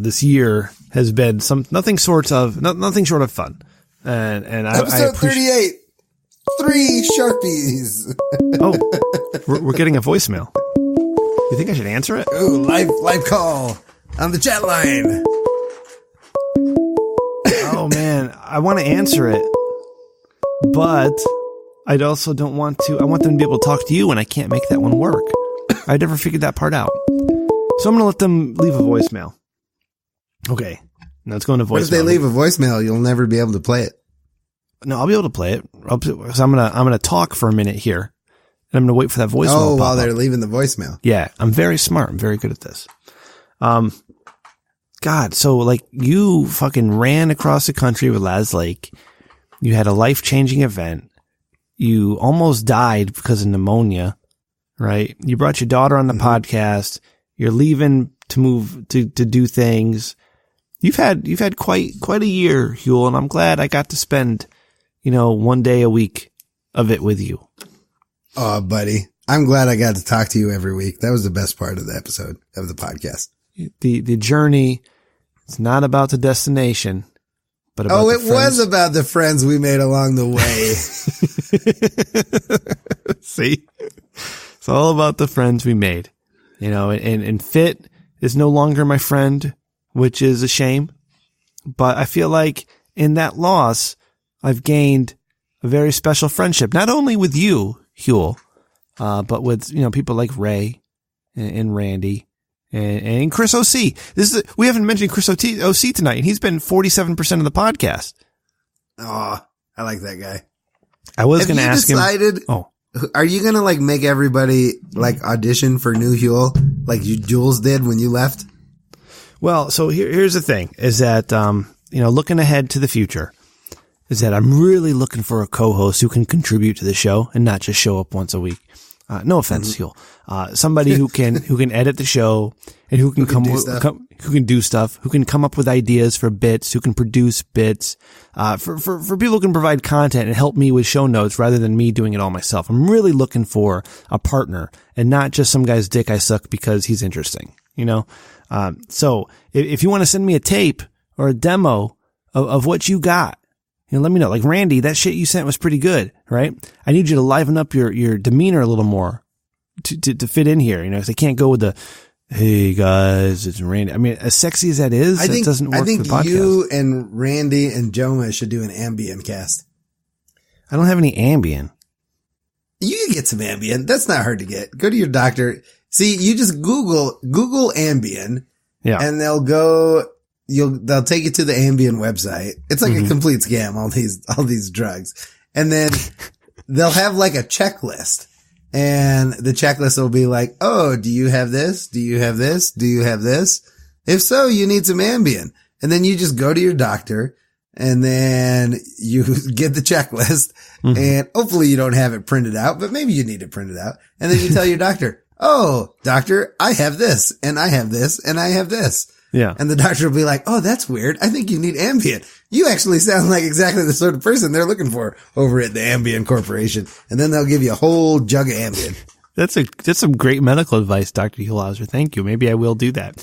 this year has been nothing short of fun. And Episode 38, 3 Sharpies. Oh, we're getting a voicemail. You think I should answer it? Ooh, live call on the chat line. Oh man, I want to answer it, but I also don't want to. I want them to be able to talk to you, and I can't make that one work. I never figured that part out. So I'm going to let them leave a voicemail. Okay. Now it's going to voicemail. But if they leave a voicemail, you'll never be able to play it. No, I'll be able to play it. So I'm going to talk for a minute here. And I'm going to wait for that voicemail. Oh, while they're leaving the voicemail. Yeah. I'm very smart. I'm very good at this. God. So like you fucking ran across the country with Laz Lake. You had a life-changing event. You almost died because of pneumonia, right? You brought your daughter on the podcast. You're leaving to move to do things. You've had quite a year, Huel, and I'm glad I got to spend, one day a week of it with you. Oh, buddy. I'm glad I got to talk to you every week. That was the best part of the episode of the podcast. The journey, it's not about the destination, but about the friends. Was about the friends we made along the way. See? It's all about the friends we made. And Fit is no longer my friend, which is a shame. But I feel like in that loss, I've gained a very special friendship, not only with you, Huel, but with, people like Ray and Randy and Chris O.C. We haven't mentioned Chris O.C. tonight, and he's been 47% of the podcast. Oh, I like that guy. I was going to ask him. Are you going to make everybody audition for new Huel like Jules did when you left? Well, so here's the thing is that, looking ahead to the future is that I'm really looking for a co-host who can contribute to the show and not just show up once a week. No offense, Huel. Somebody who can edit the show and who can do stuff, who can come up with ideas for bits, who can produce bits, for people who can provide content and help me with show notes rather than me doing it all myself. I'm really looking for a partner and not just some guy's dick I suck because he's interesting, So if you want to send me a tape or a demo of what you got, let me know. Like Randy, that shit you sent was pretty good, right? I need you to liven up your demeanor a little more to fit in here, because I can't go with the, hey guys, it's Randy. I mean, as sexy as that is, it doesn't work for the podcast. I think you and Randy and Joma should do an Ambien cast. I don't have any Ambien. You can get some Ambien. That's not hard to get. Go to your doctor. See, you just Google Ambien. Yeah. And they'll take you to the Ambien website. It's like a complete scam, all these drugs. And then they'll have a checklist. And the checklist will be like, oh, do you have this? Do you have this? Do you have this? If so, you need some Ambien. And then you just go to your doctor and then you get the checklist and hopefully you don't have it printed out, but maybe you need it printed out. And then you tell your doctor, oh, doctor, I have this and I have this and I have this. Yeah. And the doctor will be like, oh, that's weird. I think you need Ambien. You actually sound like exactly the sort of person they're looking for over at the Ambien Corporation. And then they'll give you a whole jug of Ambien. That's some great medical advice, Dr. Hulhauser. Thank you. Maybe I will do that.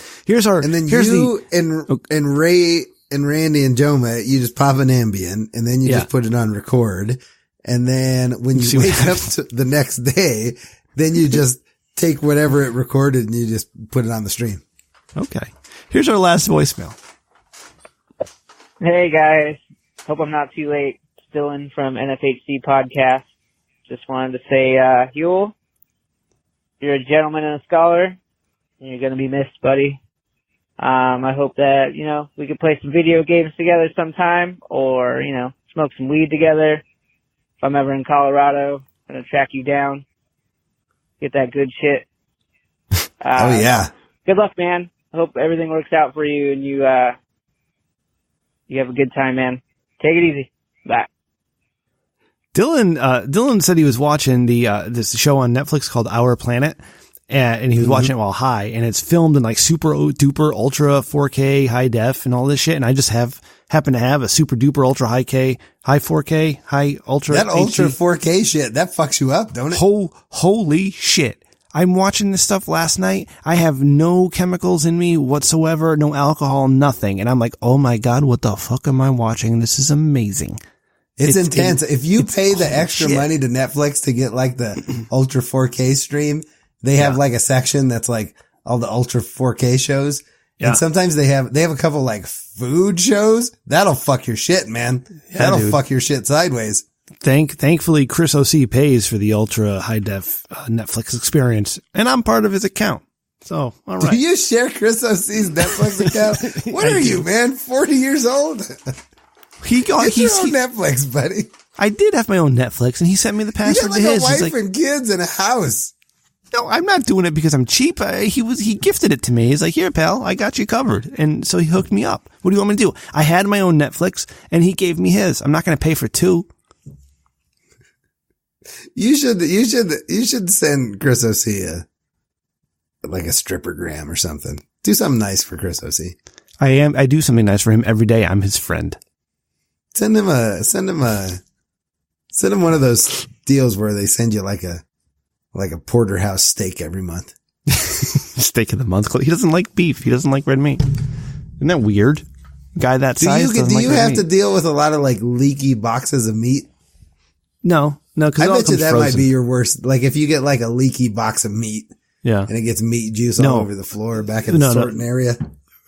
And Ray and Randy and Joma, you just pop an Ambien and then you just put it on record. And then when you wake up the next day, then you just take whatever it recorded and you just put it on the stream. Okay. Here's our last voicemail. Hey guys, hope I'm not too late. Still in from NFHC podcast. Just wanted to say, Huel, you're a gentleman and a scholar, and you're gonna be missed, buddy. I hope that, we could play some video games together sometime, or, smoke some weed together. If I'm ever in Colorado, I'm gonna track you down. Get that good shit. Oh yeah. Good luck, man. I hope everything works out for you and you have a good time, man. Take it easy. Bye. Dylan said he was watching this show on Netflix called Our Planet, and he was watching it while high, and it's filmed in super duper ultra 4K high def and all this shit. And I just happen to have a super duper ultra high 4K, high ultra. That ultra 4K shit, that fucks you up, don't it? Holy shit. I'm watching this stuff last night. I have no chemicals in me whatsoever, no alcohol, nothing. And I'm like, oh my God, what the fuck am I watching? This is amazing. It's intense. If you pay the extra money to Netflix to get the ultra 4K stream, they have a section that's all the ultra 4K shows. Yeah. And sometimes they have a couple food shows. That'll fuck your shit, man. Yeah, that'll fuck your shit sideways. Thankfully, Chris O.C. pays for the ultra high def Netflix experience, and I'm part of his account. So, all right. Do you share Chris O.C.'s Netflix account? What are you, man? 40 years old? Get your own Netflix, buddy. I did have my own Netflix, and he sent me the password to his. You got a wife and kids and a house. No, I'm not doing it because I'm cheap. He gifted it to me. He's like, here, pal, I got you covered. And so he hooked me up. What do you want me to do? I had my own Netflix, and he gave me his. I'm not going to pay for two. You should send Chris O.C. like a strippergram or something. Do something nice for Chris O.C. I do something nice for him every day. I'm his friend. Send him one of those deals where they send you like a porterhouse steak every month. Steak of the month. He doesn't like beef. He doesn't like red meat. Isn't that weird? Guy that size. Do you have to deal with a lot of like leaky boxes of meat? No, because I bet you that might be your worst. Like if you get like a leaky box of meat, and it gets meat juice all over the floor back in the sorting area.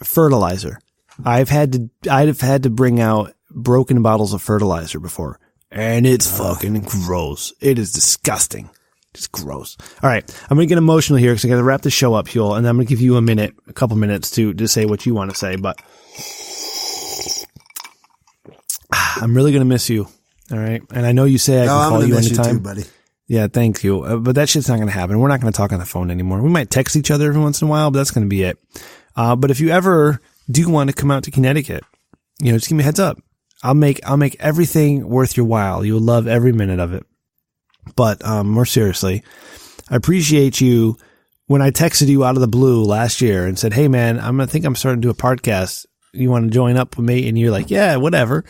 Fertilizer. I've had to bring out broken bottles of fertilizer before, and it's fucking gross. It is disgusting. Just gross. All right, I'm gonna get emotional here because I got to wrap the show up, Huel, and I'm gonna give you a couple minutes to say what you want to say. But I'm really gonna miss you. All right, and I know you say I can call you anytime, you too, buddy. Yeah, thank you. But that shit's not gonna happen. We're not gonna talk on the phone anymore. We might text each other every once in a while, but that's gonna be it. But if you ever do want to come out to Connecticut, just give me a heads up. I'll make everything worth your while. You'll love every minute of it. But more seriously, I appreciate you when I texted you out of the blue last year and said, "Hey man, I'm starting to do a podcast. You want to join up with me?" And you're like, "Yeah, whatever."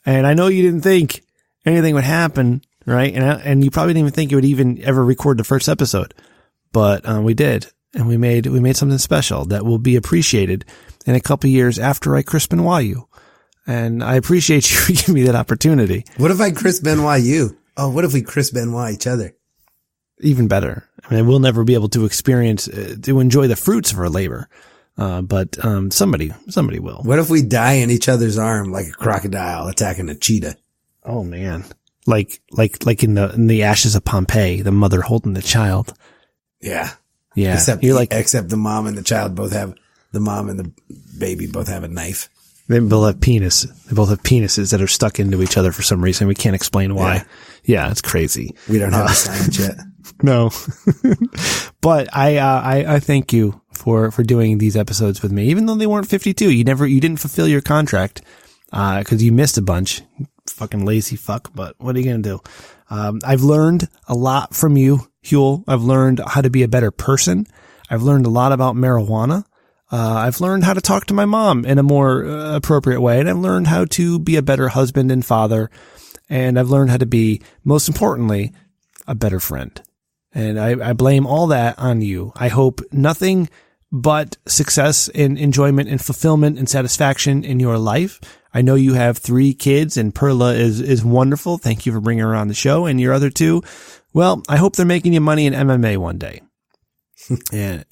And I know you didn't think anything would happen, right? And you probably didn't even think you would even ever record the first episode, but we did, and we made something special that will be appreciated in a couple of years after I Chris Benoit you. And I appreciate you for giving me that opportunity. What if I Chris Benoit you? Oh, what if we Chris Benoit each other? Even better. I mean, we'll never be able to to enjoy the fruits of our labor. But somebody will. What if we die in each other's arm like a crocodile attacking a cheetah? Oh man. Like in the ashes of Pompeii, the mother holding the child. Yeah. Yeah. Except the mom and the child the mom and the baby both have a knife. They both have penises that are stuck into each other for some reason. We can't explain why. Yeah, it's crazy. We don't have the science yet. No. But I thank you for doing these episodes with me, even though they weren't 52. You didn't fulfill your contract, cause you missed a bunch. Fucking lazy fuck, but what are you going to do? I've learned a lot from you, Huel. I've learned how to be a better person. I've learned a lot about marijuana. I've learned how to talk to my mom in a more appropriate way, and I've learned how to be a better husband and father, and I've learned how to be, most importantly, a better friend. And I blame all that on you. I hope nothing but success and enjoyment and fulfillment and satisfaction in your life. I know you have 3 kids, and Perla is wonderful. Thank you for bringing her on the show. And your other 2, well, I hope they're making you money in MMA one day. And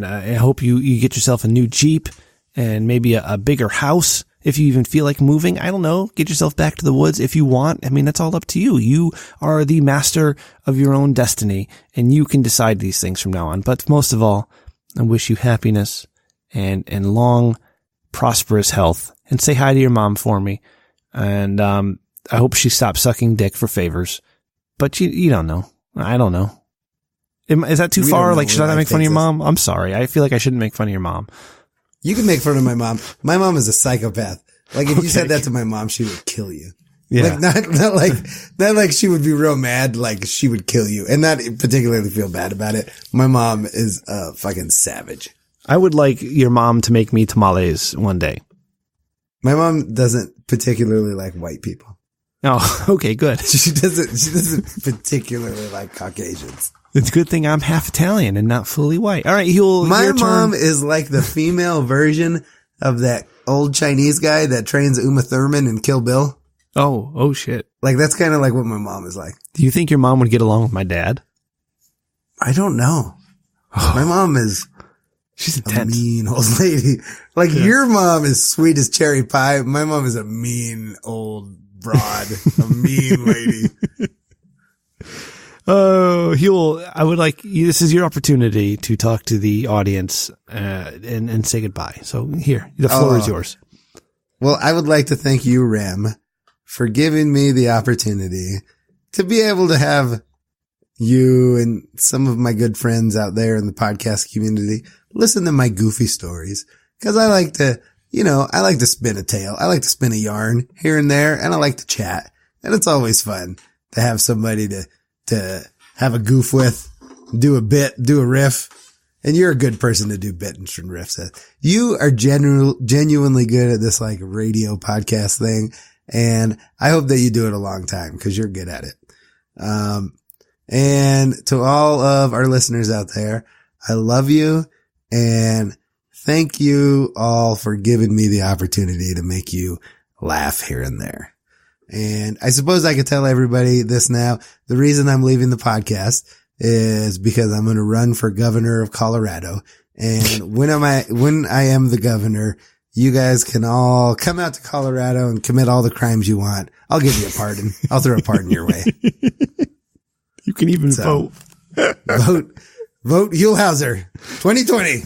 I hope you get yourself a new Jeep and maybe a bigger house if you even feel like moving. I don't know. Get yourself back to the woods if you want. I mean, that's all up to you. You are the master of your own destiny, and you can decide these things from now on. But most of all, I wish you happiness and long, prosperous health. And say hi to your mom for me. And I hope she stops sucking dick for favors. But you don't know. I don't know. Is that too far? Like, should I not make fun of your mom? I'm sorry. I feel like I shouldn't make fun of your mom. You can make fun of my mom. My mom is a psychopath. Like, if you said that to my mom, she would kill you. Yeah. Like, not like she would be real mad. Like, she would kill you and not particularly feel bad about it. My mom is a fucking savage. I would like your mom to make me tamales one day. My mom doesn't particularly like white people. Oh, okay, good. She doesn't particularly like Caucasians. It's a good thing I'm half Italian and not fully white. All right, my mom is like the female version of that old Chinese guy that trains Uma Thurman in Kill Bill. Oh shit. Like, that's kind of like what my mom is like. Do you think your mom would get along with my dad? I don't know. My mom she's intense. A mean old lady. Like, your mom is sweet as cherry pie. My mom is a mean old broad, a mean lady. Oh, Huel, I would like this is your opportunity to talk to the audience and say goodbye. So here, the floor is yours. Well, I would like to thank you, Ram, for giving me the opportunity to be able to have you and some of my good friends out there in the podcast community listen to my goofy stories. Cause I like to, I like to spin a tale. I like to spin a yarn here and there, and I like to chat. And it's always fun to have somebody to have a goof with, do a bit, do a riff. And you're a good person to do bits and riffs. You are genuinely good at this like radio podcast thing. And I hope that you do it a long time because you're good at it. And to all of our listeners out there, I love you and thank you all for giving me the opportunity to make you laugh here and there. And I suppose I could tell everybody this now. The reason I'm leaving the podcast is because I'm going to run for governor of Colorado. And when I am the governor, you guys can all come out to Colorado and commit all the crimes you want. I'll give you a pardon. I'll throw a pardon your way. You can even vote. Vote Huelhauser 2020.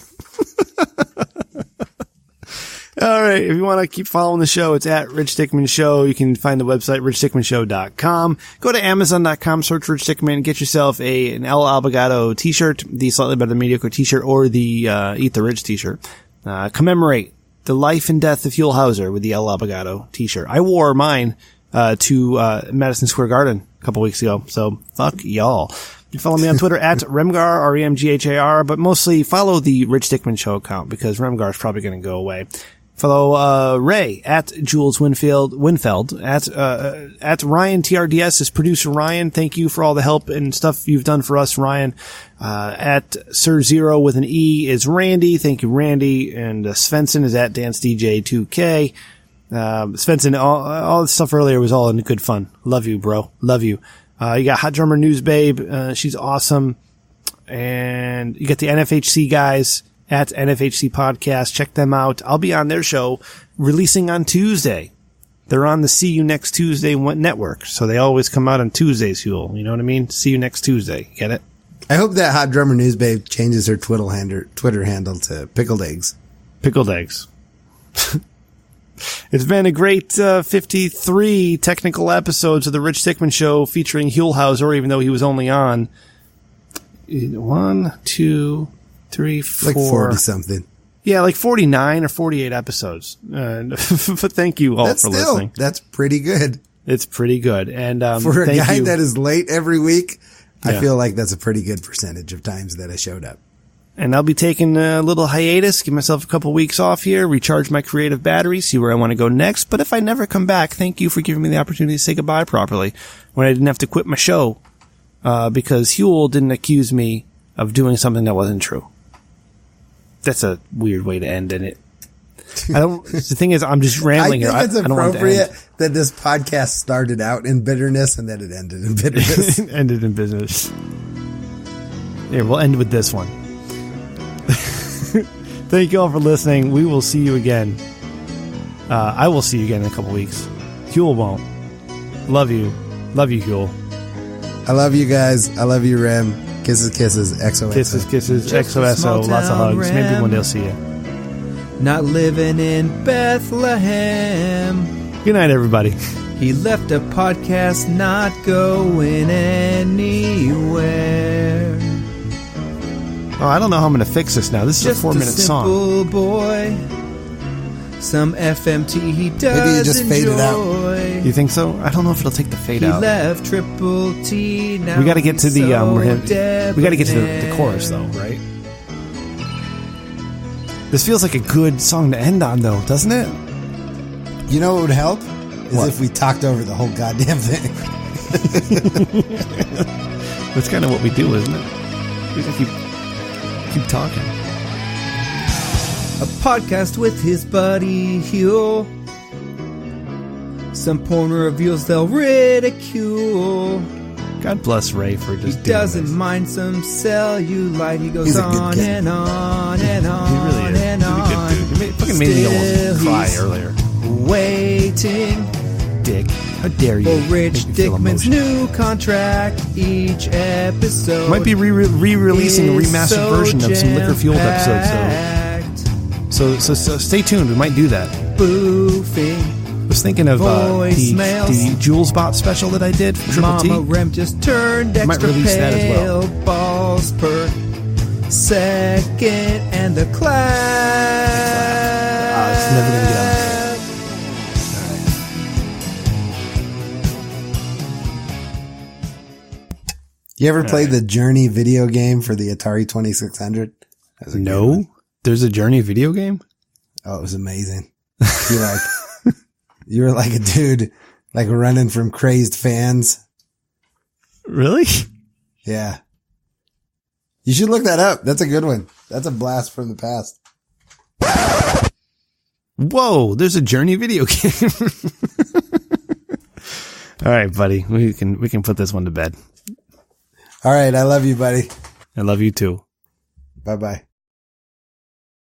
All right. If you want to keep following the show, it's at Rich Dickman Show. You can find the website, richdickmanshow.com. Go to Amazon.com, search Rich Dickman, get yourself an El Abogado t-shirt, the Slightly Better Than Mediocre t-shirt, or the Eat the Rich t-shirt. Commemorate the life and death of Huelhauser with the El Abogado t-shirt. I wore mine to Madison Square Garden a couple weeks ago, so fuck y'all. You follow me on Twitter at Remgar, R-E-M-G-H-A-R, but mostly follow the Rich Dickman Show account because Remgar is probably going to go away. Follow Ray at Jules Winfeld, at Ryan TRDS is producer Ryan. Thank you for all the help and stuff you've done for us, Ryan. At Sir Zero with an E is Randy. Thank you, Randy. And Svensson is at DanceDJ2K. Svensson, all the stuff earlier was all in good fun. Love you, bro. Love you. You got Hot Drummer News Babe. She's awesome. And you got the NFHC guys at NFHC Podcast. Check them out. I'll be on their show releasing on Tuesday. They're on the See You Next Tuesday network. So they always come out on Tuesdays, Huel. You know what I mean? See You Next Tuesday. Get it? I hope that Hot Drummer News Babe changes her Twitter handle to Pickled Eggs. Pickled Eggs. It's been a great 53 technical episodes of the Rich Dickman Show featuring Huelhauser, even though he was only on 1, 2, 3, 4. Like 40 something. Yeah, like 49 or 48 episodes. But thank you all for listening. That's pretty good. It's pretty good. And for a guy that is late every week, I feel like that's a pretty good percentage of times that I showed up. And I'll be taking a little hiatus, give myself a couple weeks off here, recharge my creative battery, see where I want to go next. But if I never come back, thank you for giving me the opportunity to say goodbye properly when I didn't have to quit my show because Huel didn't accuse me of doing something that wasn't true. That's a weird way to end in it. The thing is, I'm just rambling here. I think it's appropriate that this podcast started out in bitterness and that it ended in bitterness. It ended in business. Here, we'll end with this one. Thank you all for listening. We will see you again. I will see you again in a couple weeks. Huel won't. Love you. Love you, Huel. I love you guys. I love you, Rem. Kisses, kisses, XOXO. Kisses, kisses, XOXO. Lots of hugs. Rem. Maybe one day I'll see you. Not living in Bethlehem. Good night, everybody. He left a podcast not going anywhere. Oh, I don't know how I'm going to fix this now. This is a 4-minute song. Simple boy. Some FMT he does Maybe you just fade it out. You think so? I don't know if it'll take the fade out. He left Triple T. Now We got to get to the we got to get to debonair. the chorus though, right? This feels like a good song to end on though, doesn't it? You know what would help? Is if we talked over the whole goddamn thing. That's kind of what we do, isn't it? We just keep talking. A podcast with his buddy Huel. Some porn reveals they'll ridicule. God bless Ray for just He doing doesn't this. mind some cellulite. He goes He's a good on kid. and on and on He really is. and He's a good on. dude. He fucking made me almost cry Still earlier. Waiting Dick, how dare you? for Rich Make me feel Dickman's emotional. new contract each episode. Might be re-releasing a is remastered so version of some Liquor Fueled episodes. So stay tuned. We might do that. Boofing. I was thinking of the Voicemails. Jules Bot special that I did for Triple Mama T. Rem just turned I might extra release that as well. pale. Balls per second and the clap. It's never gonna get out. You ever played the Journey video game for the Atari 2600? No, there's a Journey video game. Oh, it was amazing. You were like a dude, like running from crazed fans. Really? Yeah. You should look that up. That's a good one. That's a blast from the past. Whoa, there's a Journey video game. All right, buddy. We can put this one to bed. All right, I love you, buddy. I love you too. Bye-bye.